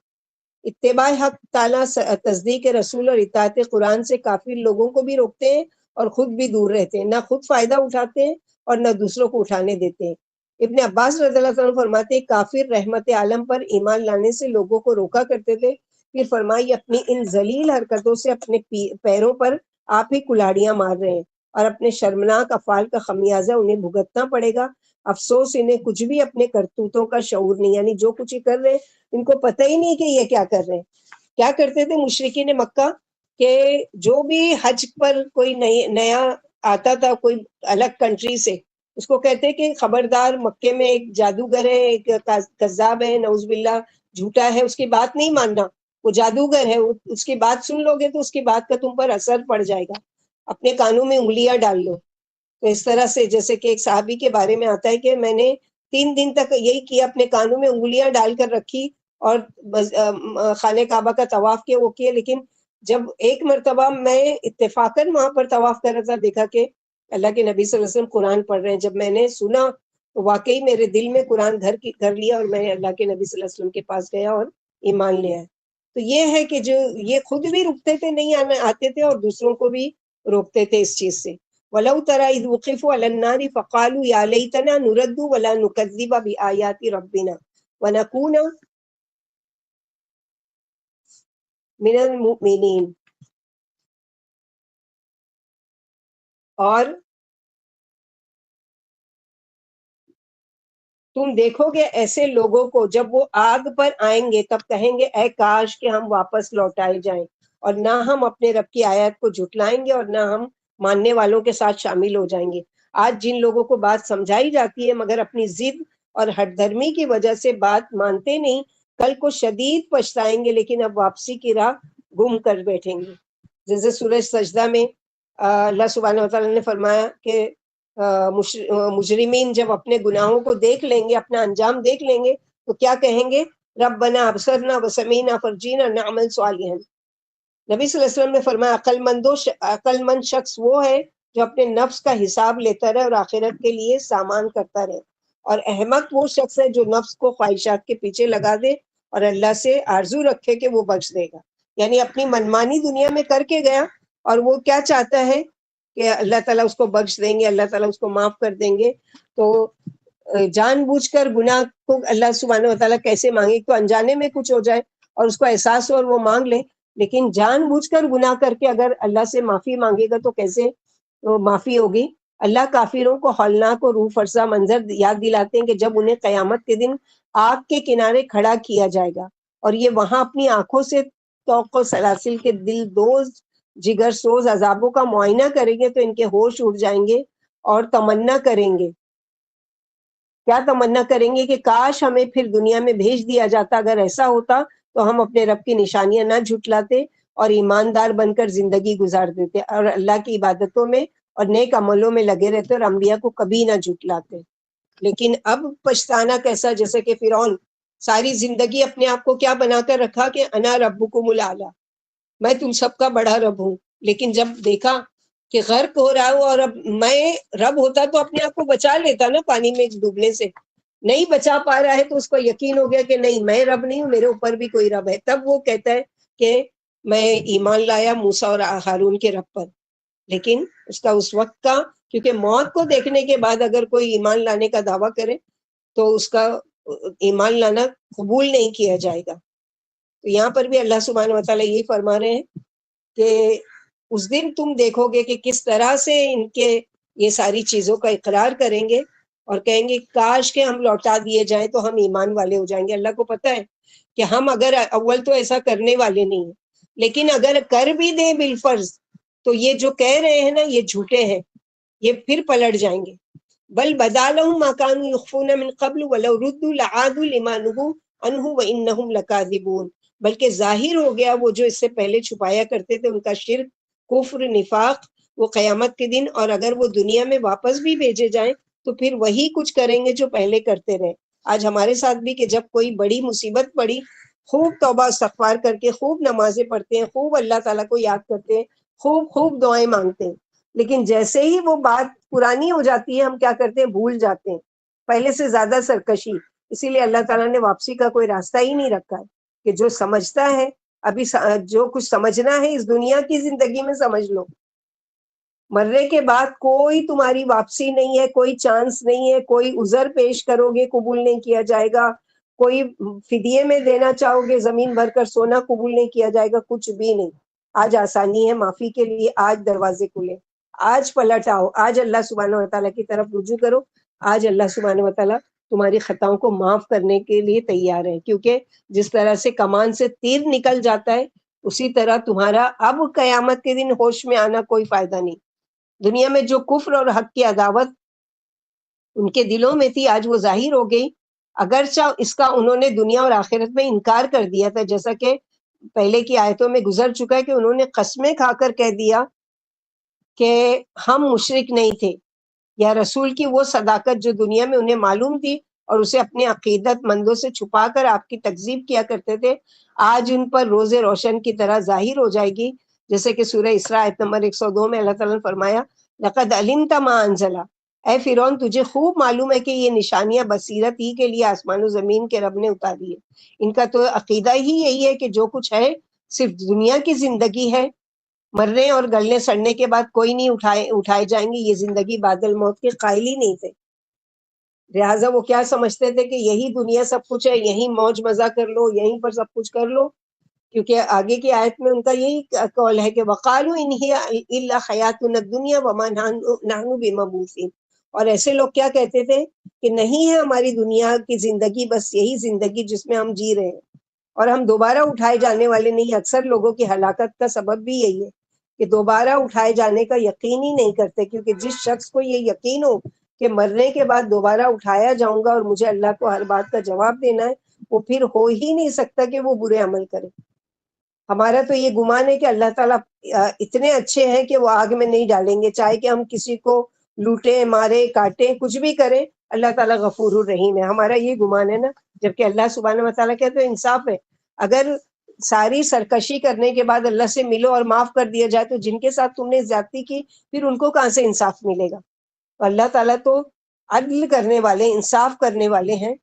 اتباع حق تعالیٰ، تصدیق رسول اور اطاعت قرآن سے کافر لوگوں کو بھی روکتے ہیں اور خود بھی دور رہتے ہیں، نہ خود فائدہ اٹھاتے ہیں اور نہ دوسروں کو اٹھانے دیتے ہیں۔ ابن عباس رضی اللہ عنہ فرماتے ہیں کافر رحمت عالم پر ایمان لانے سے لوگوں کو روکا کرتے تھے، پھر فرمائی اپنی ان ذلیل حرکتوں سے اپنے پیروں پر آپ ہی کلاڑیاں مار رہے ہیں، اور اپنے شرمناک افعال کا خمیازہ انہیں بھگتنا پڑے گا۔ افسوس انہیں کچھ بھی اپنے کرتوتوں کا شعور نہیں، یعنی جو کچھ کر رہے ہیں ان کو پتہ ہی نہیں کہ یہ کیا کر رہے ہیں۔ کیا کرتے تھے مشرکین مکہ کہ جو بھی حج پر کوئی نیا آتا تھا کوئی الگ کنٹری سے، اس کو کہتے کہ خبردار، مکے میں ایک جادوگر ہے، ایک کذاب ہے، نعوذ باللہ جھوٹا ہے، اس کی بات نہیں ماننا، وہ جادوگر ہے، اس کی بات سن لو گے تو اس کی بات کا تم پر اثر پڑ جائے گا، اپنے کانوں میں انگلیاں ڈال لو۔ تو اس طرح سے جیسے کہ ایک صحابی کے بارے میں آتا ہے کہ میں نے 3 دن تک یہی کیا، اپنے کانوں میں انگلیاں ڈال کر رکھی اور خانہ کعبہ کا طواف کیا، وہ کیا، لیکن جب ایک مرتبہ میں اتفاقاً وہاں پر طواف کر رہا تھا، دیکھا کہ اللہ کے نبی صلی اللہ علیہ وسلم قرآن پڑھ رہے ہیں، جب میں نے سنا تو واقعی میرے دل میں قرآن گھر لیا، اور میں اللہ کے نبی صلی اللہ علیہ وسلم کے پاس گیا اور ایمان لیا ہے۔ تو یہ ہے کہ جو یہ خود بھی رکتے تھے، نہیں آتے تھے، اور دوسروں کو بھی روکتے تھے اس چیز سے۔ وَلَوْ تَرَى إِذْ وُقِفُوا عَلَى النَّارِ فَقَالُوا يَا لَيْتَنَا نُرَدُّ وَلَا نُكَذِّبَ بِآيَاتِ رَبِّنَا وَنَكُونَ مِنَ الْمُؤْمِنِينَ۔ اور تم دیکھو گے ایسے لوگوں کو جب وہ آگ پر آئیں گے تب کہیں گے اے کاش کہ ہم واپس لوٹائے جائیں، اور نہ ہم اپنے رب کی آیات کو جھٹلائیں گے اور نہ ہم ماننے والوں کے ساتھ شامل ہو جائیں گے۔ آج جن لوگوں کو بات سمجھائی جاتی ہے مگر اپنی ضد اور ہٹ دھرمی کی وجہ سے بات مانتے نہیں، کل کو شدید پچھتائیں گے، لیکن اب واپسی کی راہ گم کر بیٹھیں گے۔ جیسے سورہ سجدہ میں اللہ سبحانہ وتعالی نے فرمایا کہ مجرمین جب اپنے گناہوں کو دیکھ لیں گے، اپنا انجام دیکھ لیں گے، تو کیا کہیں گے؟ ربنا ابصرنا وسمینا فرجینا نعمل صالحا۔ نبی صلی اللہ علیہ وسلم نے فرمایا عقل مند شخص وہ ہے جو اپنے نفس کا حساب لیتا رہے اور آخرت کے لیے سامان کرتا رہے، اور احمق وہ شخص ہے جو نفس کو خواہشات کے پیچھے لگا دے اور اللہ سے آرزو رکھے کہ وہ بخش دے گا، یعنی اپنی منمانی دنیا میں کر کے گیا اور وہ کیا چاہتا ہے کہ اللہ تعالیٰ اس کو بخش دیں گے، اللہ تعالیٰ اس کو معاف کر دیں گے۔ تو جان بوجھ کر گناہ کو اللہ سبحانہ وتعالیٰ کیسے مانگے؟ تو انجانے میں کچھ ہو جائے اور اس کو احساس ہو اور وہ مانگ لے، لیکن جان بوجھ کر گناہ کر کے اگر اللہ سے معافی مانگے گا تو کیسے وہ معافی ہوگی؟ اللہ کافروں کو ہولناک اور روح فرسا منظر یاد دلاتے ہیں کہ جب انہیں قیامت کے دن آگ کے کنارے کھڑا کیا جائے گا اور یہ وہاں اپنی آنکھوں سے توق و سلاسل کے دل دوز جگر سوز عذابوں کا معائنہ کریں گے تو ان کے ہوش اڑ جائیں گے اور تمنا کریں گے، کیا تمنا کریں گے کہ کاش ہمیں پھر دنیا میں بھیج دیا جاتا، اگر ایسا ہوتا تو ہم اپنے رب کی نشانیاں نہ جھٹلاتے اور ایماندار بن کر زندگی گزار دیتے اور اللہ کی عبادتوں میں اور نیک عملوں میں لگے رہتے اور انبیاء کو کبھی نہ جھٹلاتے۔ لیکن اب پچھتانا کیسا؟ جیسے کہ فرعون ساری زندگی اپنے آپ کو کیا بنا کر رکھا کہ انا ربکم الاعلی، میں تم سب کا بڑا رب ہوں، لیکن جب دیکھا کہ غرق ہو رہا ہوں اور اب میں رب ہوتا تو اپنے آپ کو بچا لیتا نا پانی میں ڈوبنے سے، نہیں بچا پا رہا ہے تو اس کو یقین ہو گیا کہ نہیں میں رب نہیں ہوں، میرے اوپر بھی کوئی رب ہے، تب وہ کہتا ہے کہ میں ایمان لایا موسیٰ اور ہارون کے رب پر۔ لیکن اس کا اس وقت کا، کیونکہ موت کو دیکھنے کے بعد اگر کوئی ایمان لانے کا دعویٰ کرے تو اس کا ایمان لانا قبول نہیں کیا جائے گا. تو یہاں پر بھی اللہ سبحانہ و تعالیٰ یہی فرما رہے ہیں کہ اس دن تم دیکھو گے کہ کس طرح سے ان کے یہ ساری چیزوں کا اقرار کریں گے اور کہیں گے کاش کہ ہم لوٹا دیے جائیں تو ہم ایمان والے ہو جائیں گے. اللہ کو پتہ ہے کہ ہم اگر اول تو ایسا کرنے والے نہیں ہیں، لیکن اگر کر بھی دیں بالفرض تو یہ جو کہہ رہے ہیں نا یہ جھوٹے ہیں، یہ پھر پلٹ جائیں گے. بل بدا لهم ما كانوا يخفون من قبل ولو ردوا لعادوا لما نهوا عنه وانهم لكاذبون. بلکہ ظاہر ہو گیا وہ جو اس سے پہلے چھپایا کرتے تھے ان کا شرک، کفر، نفاق، وہ قیامت کے دن. اور اگر وہ دنیا میں واپس بھی بھیجے جائیں تو پھر وہی کچھ کریں گے جو پہلے کرتے رہے. آج ہمارے ساتھ بھی کہ جب کوئی بڑی مصیبت پڑی، خوب توبہ استغفار کر کے خوب نمازیں پڑھتے ہیں، خوب اللہ تعالیٰ کو یاد کرتے ہیں، خوب خوب دعائیں مانگتے ہیں، لیکن جیسے ہی وہ بات پرانی ہو جاتی ہے ہم کیا کرتے ہیں، بھول جاتے ہیں، پہلے سے زیادہ سرکشی. اسی لیے اللہ تعالیٰ نے واپسی کا کوئی راستہ ہی نہیں رکھا ہے کہ جو سمجھتا ہے ابھی جو کچھ سمجھنا ہے اس دنیا کی زندگی میں سمجھ لو، مرنے کے بعد کوئی تمہاری واپسی نہیں ہے، کوئی چانس نہیں ہے. کوئی عذر پیش کرو گے قبول نہیں کیا جائے گا، کوئی فدیے میں دینا چاہو گے زمین بھر کر سونا قبول نہیں کیا جائے گا، کچھ بھی نہیں. آج آسانی ہے معافی کے لیے، آج دروازے کھلے، آج پلٹ آؤ، آج اللہ سبحانہ و تعالیٰ کی طرف رجوع کرو. آج اللہ سبحانہ و تعالیٰ تمہاری خطاؤں کو معاف کرنے کے لیے تیار ہے، کیونکہ جس طرح سے کمان سے تیر نکل جاتا ہے اسی طرح تمہارا اب قیامت کے دن ہوش میں آنا کوئی فائدہ نہیں. دنیا میں جو کفر اور حق کی عداوت ان کے دلوں میں تھی آج وہ ظاہر ہو گئی. اگرچہ اس کا انہوں نے دنیا اور آخرت میں انکار کر دیا تھا، جیسا کہ پہلے کی آیتوں میں گزر چکا ہے کہ انہوں نے قسمیں کھا کر کہہ دیا کہ ہم مشرک نہیں تھے، یا رسول کی وہ صداقت جو دنیا میں انہیں معلوم تھی اور اسے اپنے عقیدت مندوں سے چھپا کر آپ کی تکذیب کیا کرتے تھے، آج ان پر روز روشن کی طرح ظاہر ہو جائے گی. جیسے کہ سورہ اسراء آیت نمبر 102 میں اللہ تعالیٰ نے فرمایا لقد علمت ما انزل، اے فرعون تجھے خوب معلوم ہے کہ یہ نشانیاں بصیرت ہی کے لیے آسمان و زمین کے رب نے اتاری ہے. ان کا تو عقیدہ ہی یہی ہے کہ جو کچھ ہے صرف دنیا کی زندگی ہے، مرنے اور گلنے سڑنے کے بعد کوئی نہیں اٹھائے جائیں گے. یہ زندگی بعد الموت کے قائل ہی نہیں تھے. لہٰذا وہ کیا سمجھتے تھے کہ یہی دنیا سب کچھ ہے، یہیں موج مزہ کر لو، یہیں پر سب کچھ کر لو. کیونکہ آگے کی آیت میں ان کا یہی قول ہے کہ وَقَالُوا إِنْ هِيَ إِلَّا حَيَاتُنَا الدُّنْيَا وَمَا نَحْنُ بِمَبْعُوثِينَ. اور ایسے لوگ کیا کہتے تھے کہ نہیں ہے ہماری دنیا کی زندگی بس یہی زندگی جس میں ہم جی رہے ہیں اور ہم دوبارہ اٹھائے جانے والے نہیں. اکثر لوگوں کی ہلاکت کا سبب بھی یہی ہے کہ دوبارہ اٹھائے جانے کا یقین ہی نہیں کرتے. کیونکہ جس شخص کو یہ یقین ہو کہ مرنے کے بعد دوبارہ اٹھایا جاؤں گا اور مجھے اللہ کو ہر بات کا جواب دینا ہے، وہ پھر ہو ہی نہیں سکتا کہ وہ برے عمل کرے. ہمارا تو یہ گمان ہے کہ اللہ تعالیٰ اتنے اچھے ہیں کہ وہ آگ میں نہیں ڈالیں گے، چاہے کہ ہم کسی کو لوٹیں، مارے، کاٹیں، کچھ بھی کریں، اللہ تعالیٰ غفور الرحیم ہے. ہمارا یہ گمان ہے نا، جبکہ اللہ سبحانہ و تعالیٰ کہتے ہیں انصاف ہے. اگر ساری سرکشی کرنے کے بعد اللہ سے ملو اور معاف کر دیا جائے تو جن کے ساتھ تم نے زیادتی کی پھر ان کو کہاں سے انصاف ملے گا؟ اللہ تعالیٰ تو عدل کرنے والے، انصاف کرنے والے ہیں.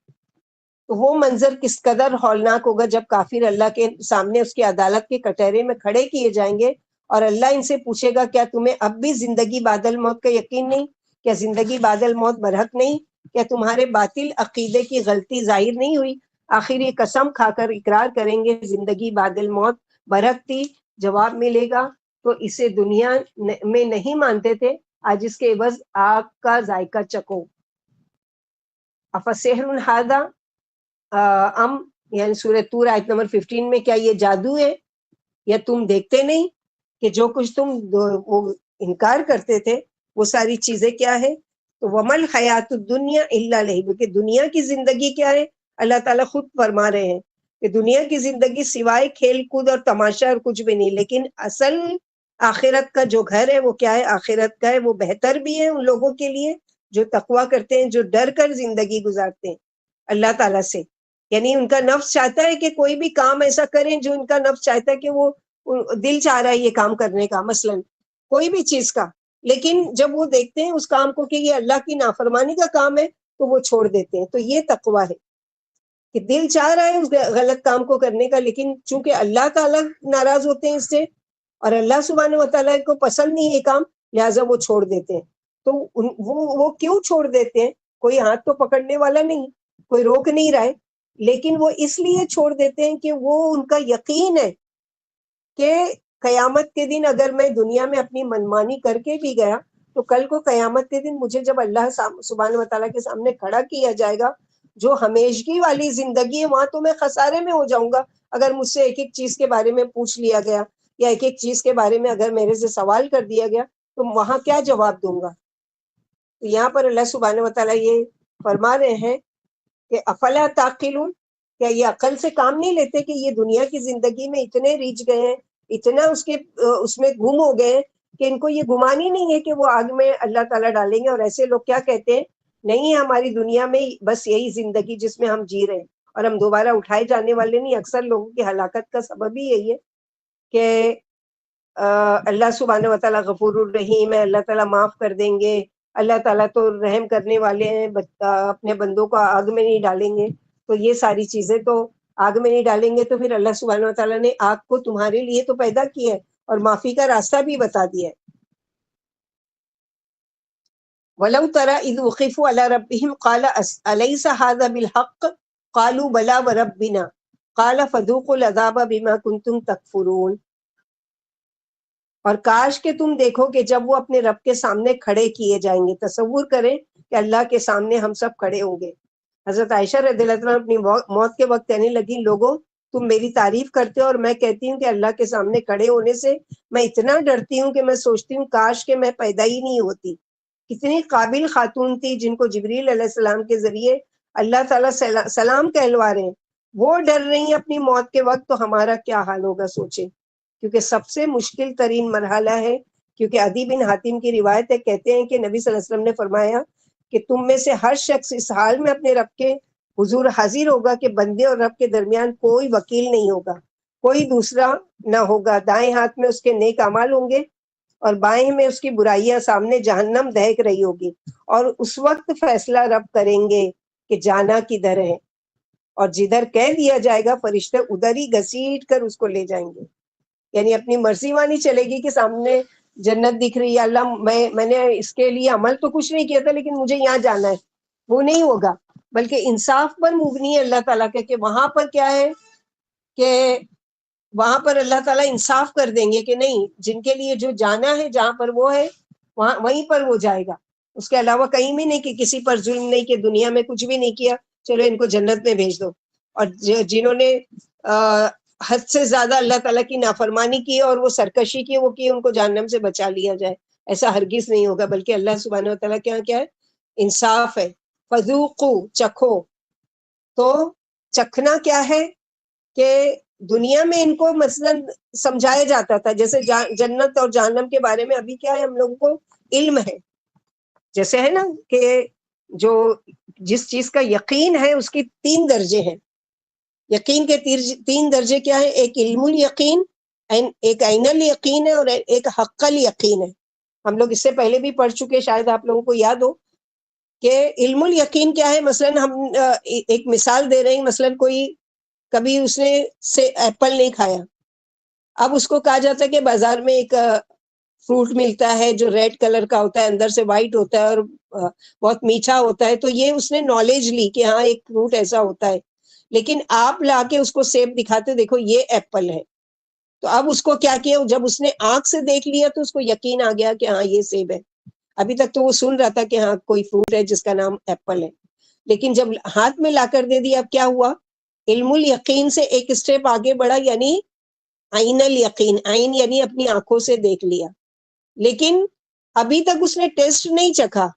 تو وہ منظر کس قدر ہولناک ہوگا جب کافر اللہ کے سامنے اس کی عدالت کے کٹہرے میں کھڑے کیے جائیں گے اور اللہ ان سے پوچھے گا کیا تمہیں اب بھی زندگی بعد الموت کا یقین نہیں؟ کیا زندگی بعد الموت برحق نہیں؟ کیا تمہارے باطل عقیدے کی غلطی ظاہر نہیں ہوئی؟ آخر یہ قسم کھا کر اقرار کریں گے زندگی بعد الموت برحق تھی. جواب ملے گا تو اسے دنیا میں نہیں مانتے تھے، آج اس کے عوض آگ کا ذائقہ چکھو. افسحر ھذا ام، یعنی سورہ طور آیت نمبر 15 میں، کیا یہ جادو ہے یا تم دیکھتے نہیں کہ جو کچھ تم وہ انکار کرتے تھے وہ ساری چیزیں کیا ہے؟ تو ومل حیات الدنیا الا لعب، کہ دنیا کی زندگی کیا ہے؟ اللہ تعالیٰ خود فرما رہے ہیں کہ دنیا کی زندگی سوائے کھیل کود اور تماشا اور کچھ بھی نہیں. لیکن اصل آخرت کا جو گھر ہے وہ کیا ہے؟ آخرت کا ہے. وہ بہتر بھی ہے ان لوگوں کے لیے جو تقویٰ کرتے ہیں، جو ڈر کر زندگی گزارتے ہیں اللہ تعالیٰ سے. یعنی ان کا نفس چاہتا ہے کہ کوئی بھی کام ایسا کریں جو ان کا نفس چاہتا ہے کہ وہ دل چاہ رہا ہے یہ کام کرنے کا، مثلا کوئی بھی چیز کا، لیکن جب وہ دیکھتے ہیں اس کام کو کہ یہ اللہ کی نافرمانی کا کام ہے تو وہ چھوڑ دیتے ہیں. تو یہ تقویٰ ہے کہ دل چاہ رہا ہے اس غلط کام کو کرنے کا، لیکن چونکہ اللہ تعالیٰ ناراض ہوتے ہیں اس سے اور اللہ سبحانہ و تعالیٰ کو پسند نہیں یہ کام، لہٰذا وہ چھوڑ دیتے ہیں. تو وہ کیوں چھوڑ دیتے ہیں؟ کوئی ہاتھ تو پکڑنے والا نہیں. کوئی روک نہیں رہا ہے، لیکن وہ اس لیے چھوڑ دیتے ہیں کہ وہ ان کا یقین ہے کہ قیامت کے دن اگر میں دنیا میں اپنی منمانی کر کے بھی گیا تو کل کو قیامت کے دن مجھے جب اللہ سبحانہ و تعالیٰ کے سامنے کھڑا کیا جائے گا، جو ہمیشگی والی زندگی ہے وہاں تو میں خسارے میں ہو جاؤں گا اگر مجھ سے ایک ایک چیز کے بارے میں پوچھ لیا گیا، یا ایک ایک چیز کے بارے میں اگر میرے سے سوال کر دیا گیا تو وہاں کیا جواب دوں گا۔ تو یہاں پر اللہ سبحانہ و تعالیٰ یہ فرما رہے ہیں کہ افلا تعقلون، کیا یہ عقل سے کام نہیں لیتے کہ یہ دنیا کی زندگی میں اتنے ریچ گئے ہیں، اتنا اس میں گم ہو گئے ہیں کہ ان کو یہ گمان ہی نہیں ہے کہ وہ آگ میں اللہ تعالیٰ ڈالیں گے۔ اور ایسے لوگ کیا کہتے ہیں، نہیں ہماری دنیا میں بس یہی زندگی جس میں ہم جی رہے ہیں اور ہم دوبارہ اٹھائے جانے والے نہیں۔ اکثر لوگوں کی ہلاکت کا سبب ہی یہی ہے کہ اللہ سبحانہ و تعالیٰ غفور الرحیم ہے، اللہ تعالیٰ معاف کر دیں گے، اللہ تعالیٰ تو رحم کرنے والے ہیں، اپنے بندوں کو آگ میں نہیں ڈالیں گے۔ تو یہ ساری چیزیں تو آگ میں نہیں ڈالیں گے، تو پھر اللہ سبحانہ و تعالیٰ نے آگ کو تمہارے لیے تو پیدا کیا ہے اور معافی کا راستہ بھی بتا دیا ہے۔ وَلَوْ تَرَى إِذْ وُقِفُوا عَلَى رَبِّهِمْ قَالَ أَلَيْسَ هَذَا بِالْحَقِّ قَالُوا بَلَى وَرَبِّنَا قَالَ فَذُوقُوا الْعَذَابَ بِمَا كُنْتُمْ تَكْفُرُونَ۔ اور کاش کہ تم دیکھو کہ جب وہ اپنے رب کے سامنے کھڑے کیے جائیں گے، تصور کریں کہ اللہ کے سامنے ہم سب کھڑے ہوں گے۔ حضرت عائشہ رضی اللہ عنہ اپنی موت کے وقت کہنے لگی، لوگوں تم میری تعریف کرتے ہو اور میں کہتی ہوں کہ اللہ کے سامنے کھڑے ہونے سے میں اتنا ڈرتی ہوں کہ میں سوچتی ہوں کاش کہ میں پیدا ہی نہیں ہوتی۔ کتنی قابل خاتون تھی جن کو جبریل علیہ السلام کے ذریعے اللہ تعالیٰ سلام کہلوا رہے ہیں، وہ ڈر رہی ہیں اپنی موت کے وقت، تو ہمارا کیا حال ہوگا سوچیں۔ کیونکہ سب سے مشکل ترین مرحلہ ہے، کیونکہ عدی بن حاتم کی روایت ہے، کہتے ہیں کہ نبی صلی اللہ علیہ وسلم نے فرمایا کہ تم میں سے ہر شخص اس حال میں اپنے رب کے حضور حاضر ہوگا کہ بندے اور رب کے درمیان کوئی وکیل نہیں ہوگا، کوئی دوسرا نہ ہوگا، دائیں ہاتھ میں اس کے نیک اعمال ہوں گے اور بائیں میں اس کی برائیاں، سامنے جہنم دہک رہی ہوگی، اور اس وقت فیصلہ رب کریں گے کہ جانا کدھر ہے، اور جدھر کہہ دیا جائے گا فرشتے ادھر ہی گھسیٹ کر اس کو لے جائیں گے۔ یعنی اپنی مرضی وانی چلے گی کہ سامنے جنت دکھ رہی ہے، اللہ میں نے اس کے لیے عمل تو کچھ نہیں کیا تھا لیکن مجھے یہاں جانا ہے، وہ نہیں ہوگا، بلکہ انصاف پر مبنی ہے اللہ تعالیٰ کا، کہ وہاں پر کیا ہے کہ وہاں پر اللہ تعالیٰ انصاف کر دیں گے کہ نہیں، جن کے لیے جو جانا ہے جہاں پر وہ ہے وہاں وہیں پر وہ جائے گا، اس کے علاوہ کہیں بھی نہیں، کہ کسی پر ظلم نہیں، کہ دنیا میں کچھ بھی نہیں کیا چلو ان کو جنت میں بھیج دو، اور جنہوں نے حد سے زیادہ اللہ تعالیٰ کی نافرمانی کی اور وہ سرکشی کی، وہ کی، ان کو جہنم سے بچا لیا جائے، ایسا ہرگز نہیں ہوگا، بلکہ اللہ سبحانہ و تعالیٰ کیا ہے، انصاف ہے۔ فذوقوا، چکھو، تو چکھنا کیا ہے کہ دنیا میں ان کو مثلا سمجھایا جاتا تھا، جیسے جنت اور جہنم کے بارے میں ابھی کیا ہے، ہم لوگوں کو علم ہے، جیسے ہے نا کہ جو جس چیز کا یقین ہے اس کی 3 درجے ہیں، یقین کے 3 درجے کیا ہے، ایک علم الیقین، ایک عین الیقین ہے، اور ایک حق الیقین ہے۔ ہم لوگ اس سے پہلے بھی پڑھ چکے، شاید آپ لوگوں کو یاد ہو کہ علم الیقین کیا ہے۔ مثلا ہم ایک مثال دے رہے ہیں، مثلا کوئی کبھی اس نے ایپل نہیں کھایا، اب اس کو کہا جاتا ہے کہ بازار میں ایک فروٹ ملتا ہے جو ریڈ کلر کا ہوتا ہے، اندر سے وائٹ ہوتا ہے اور بہت میٹھا ہوتا ہے، تو یہ اس نے نالج لی کہ ہاں ایک فروٹ ایسا ہوتا ہے، لیکن آپ لا کے اس کو سیب دکھاتے دیکھو یہ ایپل ہے، تو اب اس کو کیا کیا، جب اس نے آنکھ سے دیکھ لیا تو اس کو یقین آ گیا کہ ہاں یہ سیب ہے۔ ابھی تک تو وہ سن رہا تھا کہ ہاں کوئی فروٹ ہے جس کا نام ایپل ہے، لیکن جب ہاتھ میں لا کر دے دیا اب کیا ہوا، علم الیقین سے ایک اسٹیپ آگے بڑھا، یعنی عین الیقین، عین یعنی اپنی آنکھوں سے دیکھ لیا، لیکن ابھی تک اس نے ٹیسٹ نہیں چکھا،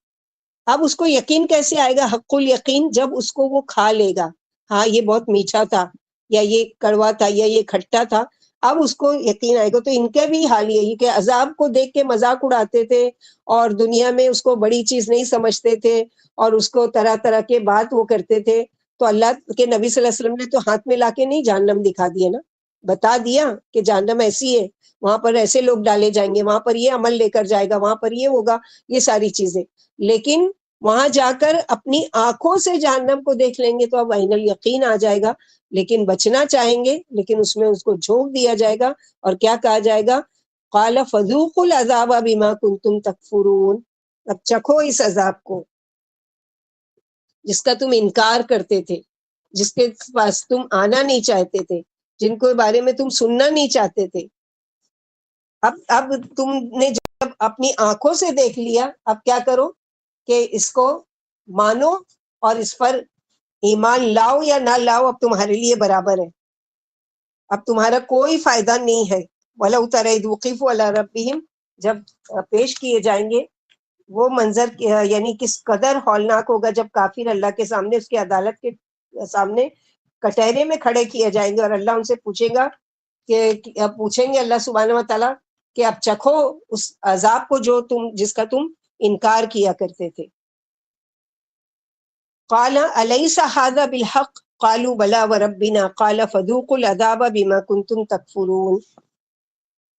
اب اس کو یقین کیسے آئے گا، حق الیقین، جب اس کو وہ کھا لے گا، ہاں یہ بہت میٹھا تھا یا یہ کڑوا تھا یا یہ کھٹا تھا، اب اس کو یقین آئے گا۔ تو ان کا بھی حال یہی کہ عذاب کو دیکھ کے مذاق اڑاتے تھے اور دنیا میں اس کو بڑی چیز نہیں سمجھتے تھے اور اس کو طرح طرح کے بات وہ کرتے تھے، تو اللہ کے نبی صلی اللہ علیہ وسلم نے تو ہاتھ میں لا کے نہیں جہنم دکھا دیا نا، بتا دیا کہ جہنم ایسی ہے، وہاں پر ایسے لوگ ڈالے جائیں گے، وہاں پر یہ عمل لے کر جائے گا، وہاں پر یہ ہوگا، یہ ساری چیزیں، لیکن وہاں جا کر اپنی آنکھوں سے جہنم کو دیکھ لیں گے تو اب عین الیقین آ جائے گا، لیکن بچنا چاہیں گے، لیکن اس میں اس کو جھونک دیا جائے گا، اور کیا کہا جائے گا، قال فذوقوا العذاب بما کنتم تکفرون، اب چکھو اس عذاب کو، جس کا تم انکار کرتے تھے، جس کے پاس تم آنا نہیں چاہتے تھے، جن کے بارے میں تم سننا نہیں چاہتے تھے، اب تم نے جب اپنی آنکھوں سے دیکھ لیا، اب کیا کرو کہ اس کو مانو اور اس پر ایمان لاؤ یا نہ لاؤ، اب تمہارے لیے برابر ہے، اب تمہارا کوئی فائدہ نہیں ہے۔ وَلَوْ تَرَى إِذْ وُقِفُوا عَلَىٰ رَبِّهِمْ، جب پیش کیے جائیں گے وہ منظر، یعنی کس قدر ہولناک ہوگا جب کافر اللہ کے سامنے، اس کی عدالت کے سامنے کٹہرے میں کھڑے کیے جائیں گے، اور اللہ ان سے پوچھے گا کہ پوچھیں گے اللہ سبحانہ و تعالیٰ کہ اب چکھو اس عذاب کو جو جس کا تم انکار کیا کرتے تھے۔ قال الیس ھذا بالحق قالوا بلی وربنا قال فذوقوا العذاب بما کنتم تکفرون۔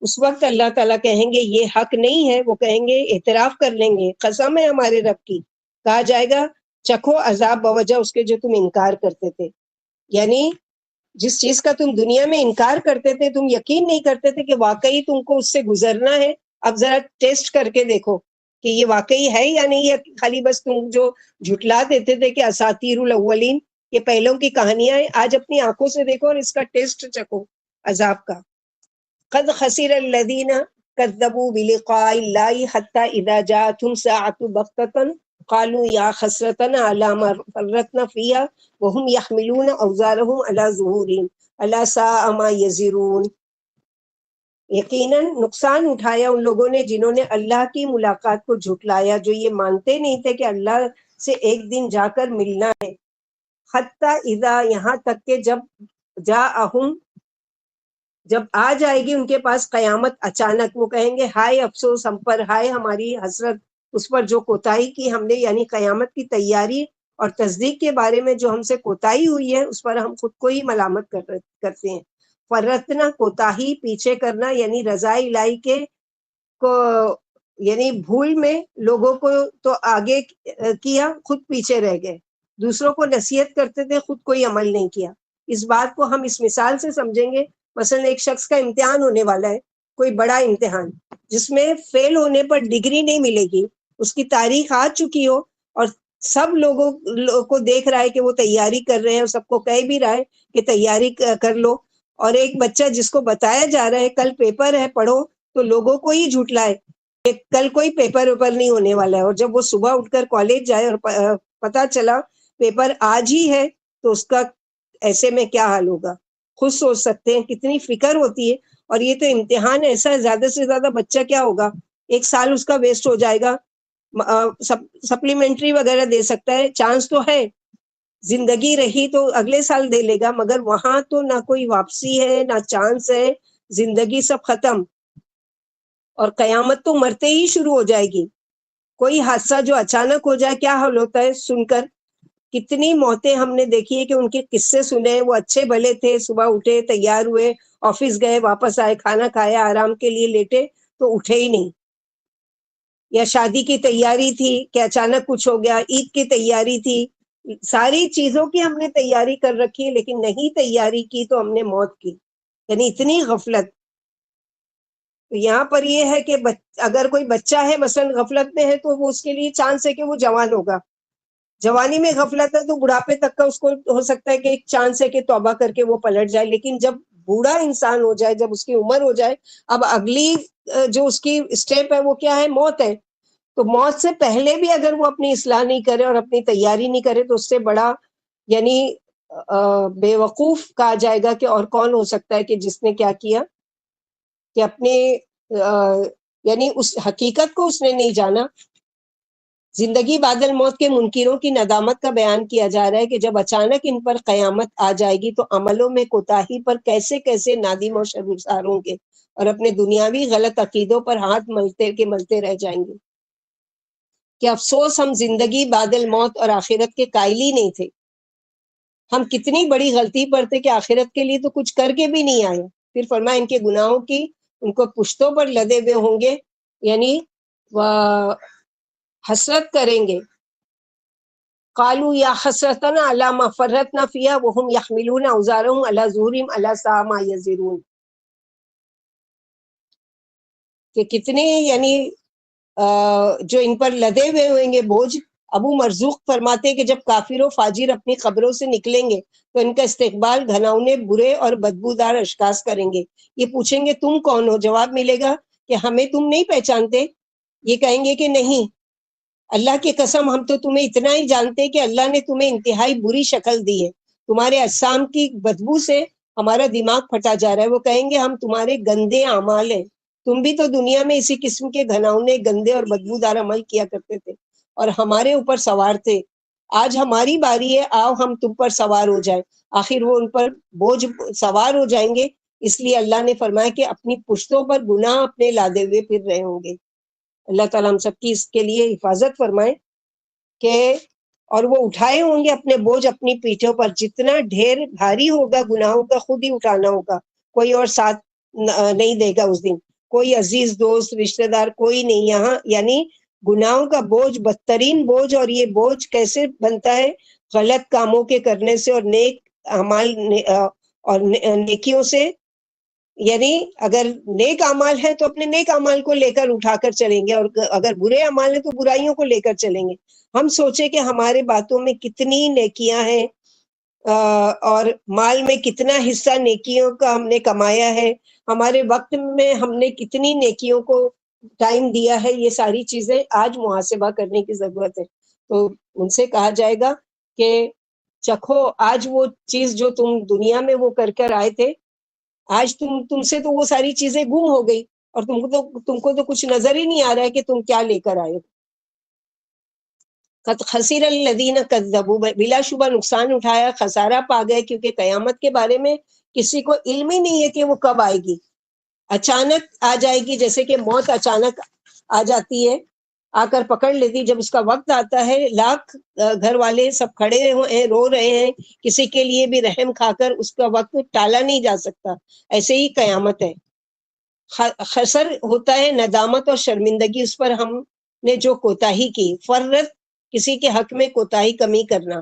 اس وقت اللہ تعالیٰ کہیں گے یہ حق نہیں ہے، وہ کہیں گے، اعتراف کر لیں گے، قسم ہے ہمارے رب کی، کہا جائے گا چکھو عذاب بوجہ اس کے جو تم انکار کرتے تھے، یعنی جس چیز کا تم دنیا میں انکار کرتے تھے، تم یقین نہیں کرتے تھے کہ واقعی تم کو اس سے گزرنا ہے، اب ذرا ٹیسٹ کر کے دیکھو کہ یہ واقعی ہے یا نہیں ہے، خالی بس تم جو جھٹلا دیتے تھے کہ اساطیر الاولین، یہ پہلوں کی کہانیاں ہیں، آج اپنی آنکھوں سے دیکھو اور اس کا ٹیسٹ چکھو عذاب کا۔ قد خسر الذین کذبوا بلقاء اللہ حتی اذا جاءتهم ساعة بغتة قالوا یا حسرتنا علی ما فرطنا فیہا وهم یحملون اوزارهم علی ظہورہم الا ساء ما یزرون۔ یقیناً نقصان اٹھایا ان لوگوں نے جنہوں نے اللہ کی ملاقات کو جھٹلایا، جو یہ مانتے نہیں تھے کہ اللہ سے ایک دن جا کر ملنا ہے۔ حتی اذا، یہاں تک کہ جب جاءہم، جب آ جائے گی ان کے پاس قیامت اچانک، وہ کہیں گے ہائے افسوس ہم پر، ہائے ہماری حسرت اس پر جو کوتاہی کی ہم نے، یعنی قیامت کی تیاری اور تصدیق کے بارے میں جو ہم سے کوتاہی ہوئی ہے اس پر ہم خود کو ہی ملامت کرتے ہیں۔ فرتنا، کوتاہی، پیچھے کرنا، یعنی رضا الہی کے کو، یعنی بھول میں لوگوں کو تو آگے کیا، خود پیچھے رہ گئے، دوسروں کو نصیحت کرتے تھے، خود کوئی عمل نہیں کیا۔ اس بات کو ہم اس مثال سے سمجھیں گے، مثلا ایک شخص کا امتحان ہونے والا ہے، کوئی بڑا امتحان جس میں فیل ہونے پر ڈگری نہیں ملے گی، اس کی تاریخ آ چکی ہو اور سب لوگوں کو دیکھ رہا ہے کہ وہ تیاری کر رہے ہیں اور سب کو کہہ بھی رہا ہے کہ تیاری کر لو، اور ایک بچہ جس کو بتایا جا رہا ہے کل پیپر ہے پڑھو، تو لوگوں کو ہی جھٹلائے کہ کل کوئی پیپر نہیں ہونے والا ہے، اور جب وہ صبح اٹھ کر کالج جائے اور پتا چلا پیپر آج ہی ہے تو اس کا ایسے میں کیا حال ہوگا، خود سوچ سکتے ہیں کتنی فکر ہوتی ہے۔ اور یہ تو امتحان ایسا ہے، زیادہ سے زیادہ بچہ کیا ہوگا، ایک سال اس کا ویسٹ ہو جائے گا، سپلیمنٹری وغیرہ دے سکتا ہے، چانس تو ہے، زندگی رہی تو اگلے سال دے لے گا، مگر وہاں تو نہ کوئی واپسی ہے نہ چانس ہے، زندگی سب ختم، اور قیامت تو مرتے ہی شروع ہو جائے گی۔ کوئی حادثہ جو اچانک ہو جائے کیا حال ہوتا ہے سن کر، کتنی موتیں ہم نے دیکھی ہے کہ ان کے قصے سنے، وہ اچھے بھلے تھے، صبح اٹھے، تیار ہوئے، آفس گئے، واپس آئے، کھانا کھایا، آرام کے لیے لیٹے تو اٹھے ہی نہیں، یا شادی کی تیاری تھی کہ اچانک کچھ ہو گیا، عید کی تیاری تھی، ساری چیزوں کی ہم نے تیاری کر رکھی ہے لیکن نہیں تیاری کی تو ہم نے موت کی، یعنی اتنی غفلت۔ تو یہاں پر یہ ہے کہ اگر کوئی بچہ ہے مثلا غفلت میں ہے تو وہ اس کے لیے چانس ہے کہ وہ جوان ہوگا، جوانی میں غفلت ہے تو بڑھاپے تک کا اس کو ہو سکتا ہے کہ ایک چانس ہے کہ توبہ کر کے وہ پلٹ جائے، لیکن جب بوڑھا انسان ہو جائے، جب اس کی عمر ہو جائے، اب اگلی جو اس کی اسٹیپ ہے وہ کیا ہے، موت ہے۔ تو موت سے پہلے بھی اگر وہ اپنی اصلاح نہیں کرے اور اپنی تیاری نہیں کرے تو اس سے بڑا یعنی بے وقوف کہا جائے گا کہ اور کون ہو سکتا ہے کہ جس نے کیا کیا کہ اپنے یعنی اس حقیقت کو اس نے نہیں جانا۔ زندگی بعد الموت کے منکروں کی ندامت کا بیان کیا جا رہا ہے کہ جب اچانک ان پر قیامت آ جائے گی تو عملوں میں کوتاہی پر کیسے کیسے نادم و شرمسار ہوں گے اور اپنے دنیاوی غلط عقیدوں پر ہاتھ ملتے رہ جائیں گے کہ افسوس ہم زندگی بعد الموت اور آخرت کے قائل ہی نہیں تھے، ہم کتنی بڑی غلطی پر تھے کہ آخرت کے لیے تو کچھ کر کے بھی نہیں آئے۔ پھر فرمایا ان کے گناہوں کی ان کو پشتوں پر لدے ہوئے ہوں گے، یعنی حسرت کریں گے۔ قالوا یا حسرتنا علی ما فرطنا فیہا وہم یحملون اوزارہم علی ظہورہم الا ساء ما یزرون، کہ کتنے یعنی جو ان پر لدے ہوئے ہوئیں گے بوجھ، ابو مرزوق فرماتے کہ جب کافر و فاجر اپنی قبروں سے نکلیں گے تو ان کا استقبال گھناؤنے برے اور بدبودار اشخاص کریں گے. یہ پوچھیں گے تم کون ہو؟ جواب ملے گا کہ ہمیں تم نہیں پہچانتے. یہ کہیں گے کہ نہیں، اللہ کی قسم ہم تو تمہیں اتنا ہی جانتے کہ اللہ نے تمہیں انتہائی بری شکل دی ہے، تمہارے اجسام کی بدبو سے ہمارا دماغ پھٹا جا رہا ہے. وہ کہیں گے ہم تمہارے گندے اعمال ہیں، تم بھی تو دنیا میں اسی قسم کے گھناؤنے گندے اور بدبودار عمل کیا کرتے تھے اور ہمارے اوپر سوار تھے. آج ہماری باری ہے، آؤ ہم تم پر سوار ہو جائیں. آخر وہ ان پر بوجھ سوار ہو جائیں گے. اس لیے اللہ نے فرمایا کہ اپنی پشتوں پر گناہ اپنے لادے ہوئے پھر رہے ہوں گے. اللہ تعالیٰ ہم سب کی اس کے لیے حفاظت فرمائے کہ اور وہ اٹھائے ہوں گے اپنے بوجھ اپنی پیٹھوں پر. جتنا ڈھیر بھاری ہوگا گناہوں کا خود ہی اٹھانا ہوگا، کوئی اور ساتھ نہیں دے گا اس دن، کوئی عزیز دوست رشتہ دار کوئی نہیں یہاں. یعنی گناہوں کا بوجھ بدترین بوجھ. اور یہ بوجھ کیسے بنتا ہے؟ غلط کاموں کے کرنے سے اور نیک اعمال اور نیکیوں سے. یعنی اگر نیک اعمال ہے تو اپنے نیک اعمال کو لے کر اٹھا کر چلیں گے، اور اگر برے اعمال ہیں تو برائیوں کو لے کر چلیں گے. ہم سوچیں کہ ہمارے باتوں میں کتنی نیکیاں ہیں اور مال میں کتنا حصہ نیکیوں کا ہم نے کمایا ہے، ہمارے وقت میں ہم نے کتنی نیکیوں کو ٹائم دیا ہے. یہ ساری چیزیں آج محاسبہ کرنے کی ضرورت ہے. تو ان سے کہا جائے گا کہ چکھو آج وہ چیز جو تم دنیا میں وہ کر آئے تھے، آج تم سے تو وہ ساری چیزیں گم ہو گئی اور تم کو تو کچھ نظر ہی نہیں آ رہا ہے کہ تم کیا لے کر آئے ہو. قد خسر الذین کذبوا، بلا شبہ نقصان اٹھایا، خسارہ پا گئے، کیونکہ قیامت کے بارے میں کسی کو علم ہی نہیں ہے کہ وہ کب آئے گی. اچانک آ جائے گی، جیسے کہ موت اچانک آ جاتی ہے، آ کر پکڑ لیتی. جب اس کا وقت آتا ہے لاکھ گھر والے سب کھڑے ہیں رو رہے ہیں، کسی کے لیے بھی رحم کھا کر اس کا وقت ٹالا نہیں جا سکتا. ایسے ہی قیامت ہے. خسر ہوتا ہے ندامت اور شرمندگی اس پر ہم نے جو کوتاہی کی. فرت کسی کے حق میں کوتاہی کمی کرنا.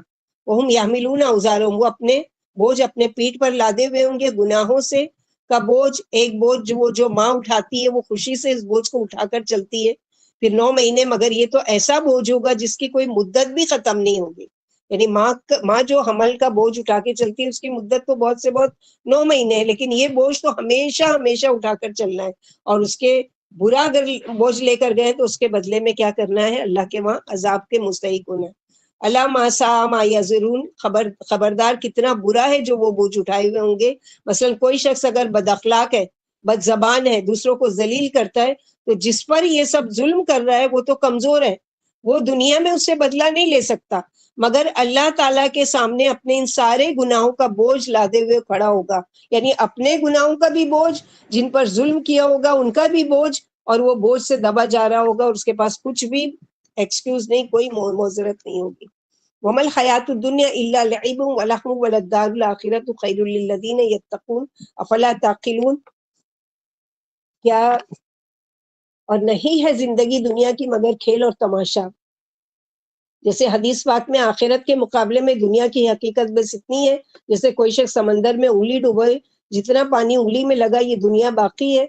وہ یحملون اوزارہم، وہ اپنے بوجھ اپنے پیٹھ پر لادے ہوئے ہوں گے گناہوں سے کا بوجھ. ایک بوجھ جو ماں اٹھاتی ہے وہ خوشی سے اس بوجھ کو اٹھا کر چلتی ہے پھر 9 مہینے، مگر یہ تو ایسا بوجھ ہوگا جس کی کوئی مدت بھی ختم نہیں ہوگی. یعنی ماں جو حمل کا بوجھ اٹھا کے چلتی ہے اس کی مدت تو بہت سے بہت 9 مہینے ہے، لیکن یہ بوجھ تو ہمیشہ ہمیشہ اٹھا کر چلنا ہے. اور اس کے برا اگر بوجھ لے کر گئے تو اس کے بدلے میں کیا کرنا ہے؟ اللہ کے وہاں عذاب کے مستحق ہونا ہے. الا ما ساء ما یزرون، خبردار کتنا برا ہے جو وہ بوجھ اٹھائے ہوئے ہوں گے. مثلا کوئی شخص اگر بد اخلاق ہے، بد زبان ہے، دوسروں کو ذلیل کرتا ہے، تو جس پر یہ سب ظلم کر رہا ہے وہ تو کمزور ہے، وہ دنیا میں اس سے بدلہ نہیں لے سکتا، مگر اللہ تعالیٰ کے سامنے اپنے ان سارے گناہوں کا بوجھ لادے ہوئے کھڑا ہوگا. یعنی اپنے گناہوں کا بھی بوجھ، جن پر ظلم کیا ہوگا ان کا بھی بوجھ، اور وہ بوجھ سے دبا جا رہا ہوگا اور اس کے پاس کچھ بھی ایکسکیوز نہیں، کوئی معذرت نہیں ہوگی. وما الحیات الدنیا الا لعب ولهو وللدار الاخرۃ خیر للذین یتقون افلا تعقلون. کیا اور نہیں ہے زندگی دنیا کی مگر کھیل اور تماشا. جیسے حدیث پاک میں آخرت کے مقابلے میں دنیا کی حقیقت بس اتنی ہے جیسے کوئی شخص سمندر میں انگلی ڈوبے، جتنا پانی انگلی میں لگا یہ دنیا باقی ہے،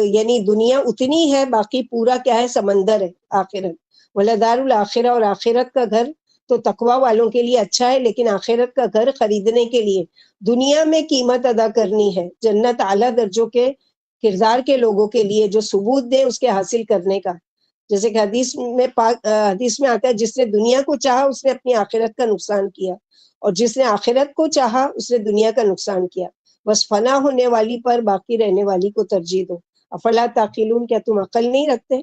یعنی دنیا اتنی ہے، باقی پورا کیا ہے؟ سمندر ہے آخرت. ولدار الآخرہ، اور آخرت کا گھر تو تقوی والوں کے لیے اچھا ہے، لیکن آخرت کا گھر خریدنے کے لیے دنیا میں قیمت ادا کرنی ہے. جنت اعلیٰ درجوں کے کردار کے لوگوں کے لیے جو ثبوت دے اس کے حاصل کرنے کا. جیسے کہ حدیث میں آتا ہے جس نے دنیا کو چاہا اس نے اپنی آخرت کا نقصان کیا، اور جس نے آخرت کو چاہا اس نے دنیا کا نقصان کیا. بس فنا ہونے والی پر باقی رہنے والی کو ترجیح دو. افلا تعقلون، کیا تم عقل نہیں رکھتے؟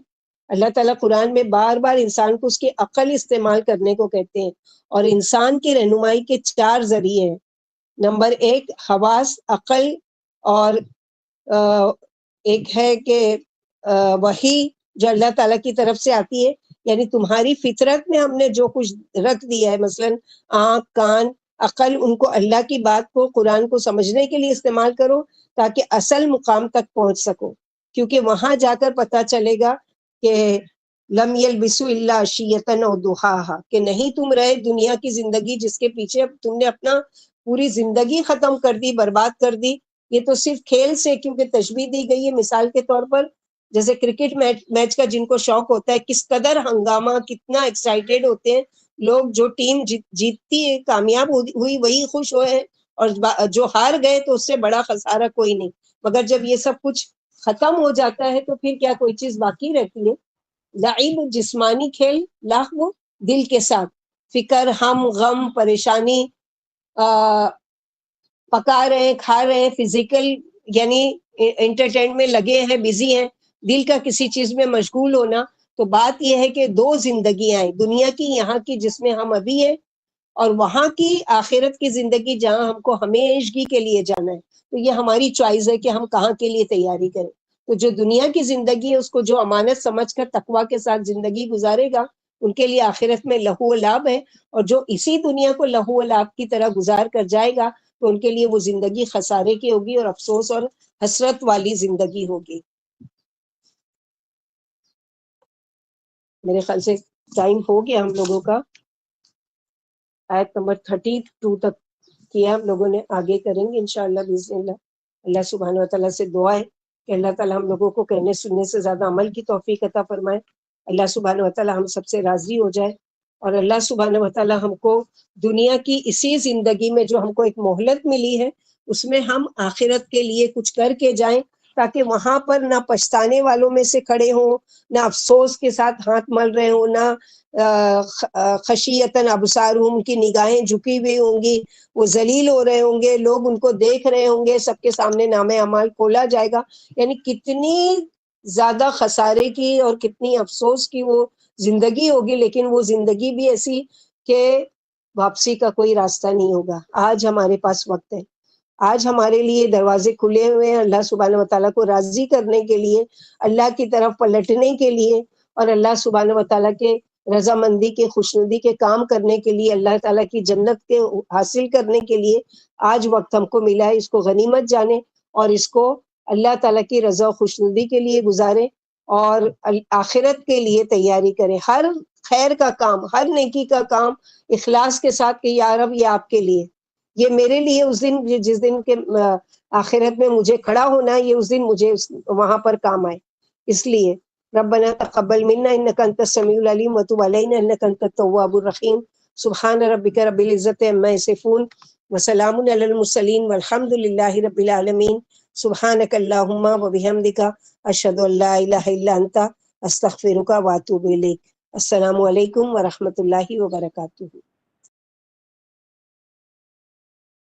اللہ تعالیٰ قرآن میں بار بار انسان کو اس کی عقل استعمال کرنے کو کہتے ہیں، اور انسان کی رہنمائی کے 4 ذریعے ہیں. نمبر 1 حواس، عقل، اور ایک ہے کہ وحی جو اللہ تعالیٰ کی طرف سے آتی ہے. یعنی تمہاری فطرت میں ہم نے جو کچھ رکھ دیا ہے، مثلا آنکھ، کان، عقل، ان کو اللہ کی بات کو، قرآن کو سمجھنے کے لیے استعمال کرو تاکہ اصل مقام تک پہنچ سکو. کیونکہ وہاں جا کر پتہ چلے گا کہ لم یلبسوا الا عشیۃ و ضحاھا، کہ نہیں تم رہے دنیا کی زندگی جس کے پیچھے تم نے اپنا پوری زندگی ختم کر دی، برباد کر دی. یہ تو صرف کھیل سے، کیونکہ تشبیہ دی گئی ہے مثال کے طور پر جیسے کرکٹ میچ کا جن کو شوق ہوتا ہے، کس قدر ہنگامہ، کتنا ایکسائٹیڈ ہوتے ہیں لوگ. جو ٹیم جیتتی ہے، کامیاب ہوئی، وہی خوش ہوئے ہیں، اور جو ہار گئے تو اس سے بڑا خسارہ کوئی نہیں. مگر جب یہ سب کچھ ختم ہو جاتا ہے تو پھر کیا کوئی چیز باقی رہتی ہے؟ لعب جسمانی کھیل، لاہو دل کے ساتھ، فکر، ہم، غم، پریشانی پکا رہے ہیں، کھا رہے ہیں، فزیکل یعنی انٹرٹین میں لگے ہیں، بزی ہیں، دل کا کسی چیز میں مشغول ہونا. تو بات یہ ہے کہ دو زندگیاں ہیں، دنیا کی یہاں کی جس میں ہم ابھی ہیں، اور وہاں کی آخرت کی زندگی جہاں ہم کو ہمیشگی کے لیے جانا ہے. تو یہ ہماری چوائس ہے کہ ہم کہاں کے لیے تیاری کریں. تو جو دنیا کی زندگی ہے اس کو جو امانت سمجھ کر تقویٰ کے ساتھ زندگی گزارے گا، ان کے لیے آخرت میں لہو و لعب ہے. اور جو اسی دنیا کو لہو و لعب کی طرح گزار کر جائے گا تو ان کے لیے وہ زندگی خسارے کی ہوگی اور افسوس اور حسرت والی زندگی ہوگی. میرے خیال سے ٹائم ہو گیا ہم لوگوں کا. آیت نمبر 32 تک کیا ہم لوگوں نے، آگے کریں گے انشاءاللہ باذن اللہ. اللہ سبحانہ و تعالیٰ سے دعا ہے کہ اللہ تعالیٰ ہم لوگوں کو کہنے سننے سے زیادہ عمل کی توفیق عطا فرمائے. اللہ سبحانہ و تعالیٰ ہم سب سے راضی ہو جائے، اور اللہ سبحانہ و تعالیٰ ہم کو دنیا کی اسی زندگی میں جو ہم کو ایک مہلت ملی ہے اس میں ہم آخرت کے لیے کچھ کر کے جائیں، تاکہ وہاں پر نہ پچھتانے والوں میں سے کھڑے ہوں، نہ افسوس کے ساتھ ہاتھ مل رہے ہوں، نہ خشیتاً ابصارہم، کی نگاہیں جھکی ہوئی ہوں گی، وہ ذلیل ہو رہے ہوں گے، لوگ ان کو دیکھ رہے ہوں گے، سب کے سامنے نام اعمال کھولا جائے گا. یعنی کتنی زیادہ خسارے کی اور کتنی افسوس کی وہ زندگی ہوگی، لیکن وہ زندگی بھی ایسی کہ واپسی کا کوئی راستہ نہیں ہوگا. آج ہمارے پاس وقت ہے، آج ہمارے لیے دروازے کھلے ہوئے ہیں اللہ سبحانہ و تعالیٰ کو راضی کرنے کے لیے، اللہ کی طرف پلٹنے کے لیے، اور اللہ سبحانہ و تعالیٰ کے رضامندی کے، خوشنودی کے کام کرنے کے لیے، اللہ تعالیٰ کی جنت کے حاصل کرنے کے لیے آج وقت ہم کو ملا ہے. اس کو غنیمت جانیں اور اس کو اللہ تعالیٰ کی رضا و خوشنودی کے لیے گزاریں اور آخرت کے لیے تیاری کریں. ہر خیر کا کام، ہر نیکی کا کام اخلاص کے ساتھ کہ یا رب یہ آپ کے لیے، یہ میرے لیے اس دن، جس دن کے آخرت میں مجھے کھڑا ہونا ہے، یہ اس دن مجھے وہاں پر کام آئے. اس لیے ربنا تقبل منا انک انت السمیع العلیم وتب علینا انک انت التواب الرحیم. سبحان ربک رب العزت عما یصفون وسلام علی المرسلین والحمد للہ رب العالمین. سبحانک اللہم وبحمدک، اشہد ان لا الہ الا انت، استغفرک واتوب الیک. السلام علیکم ورحمۃ اللہ وبرکاتہ.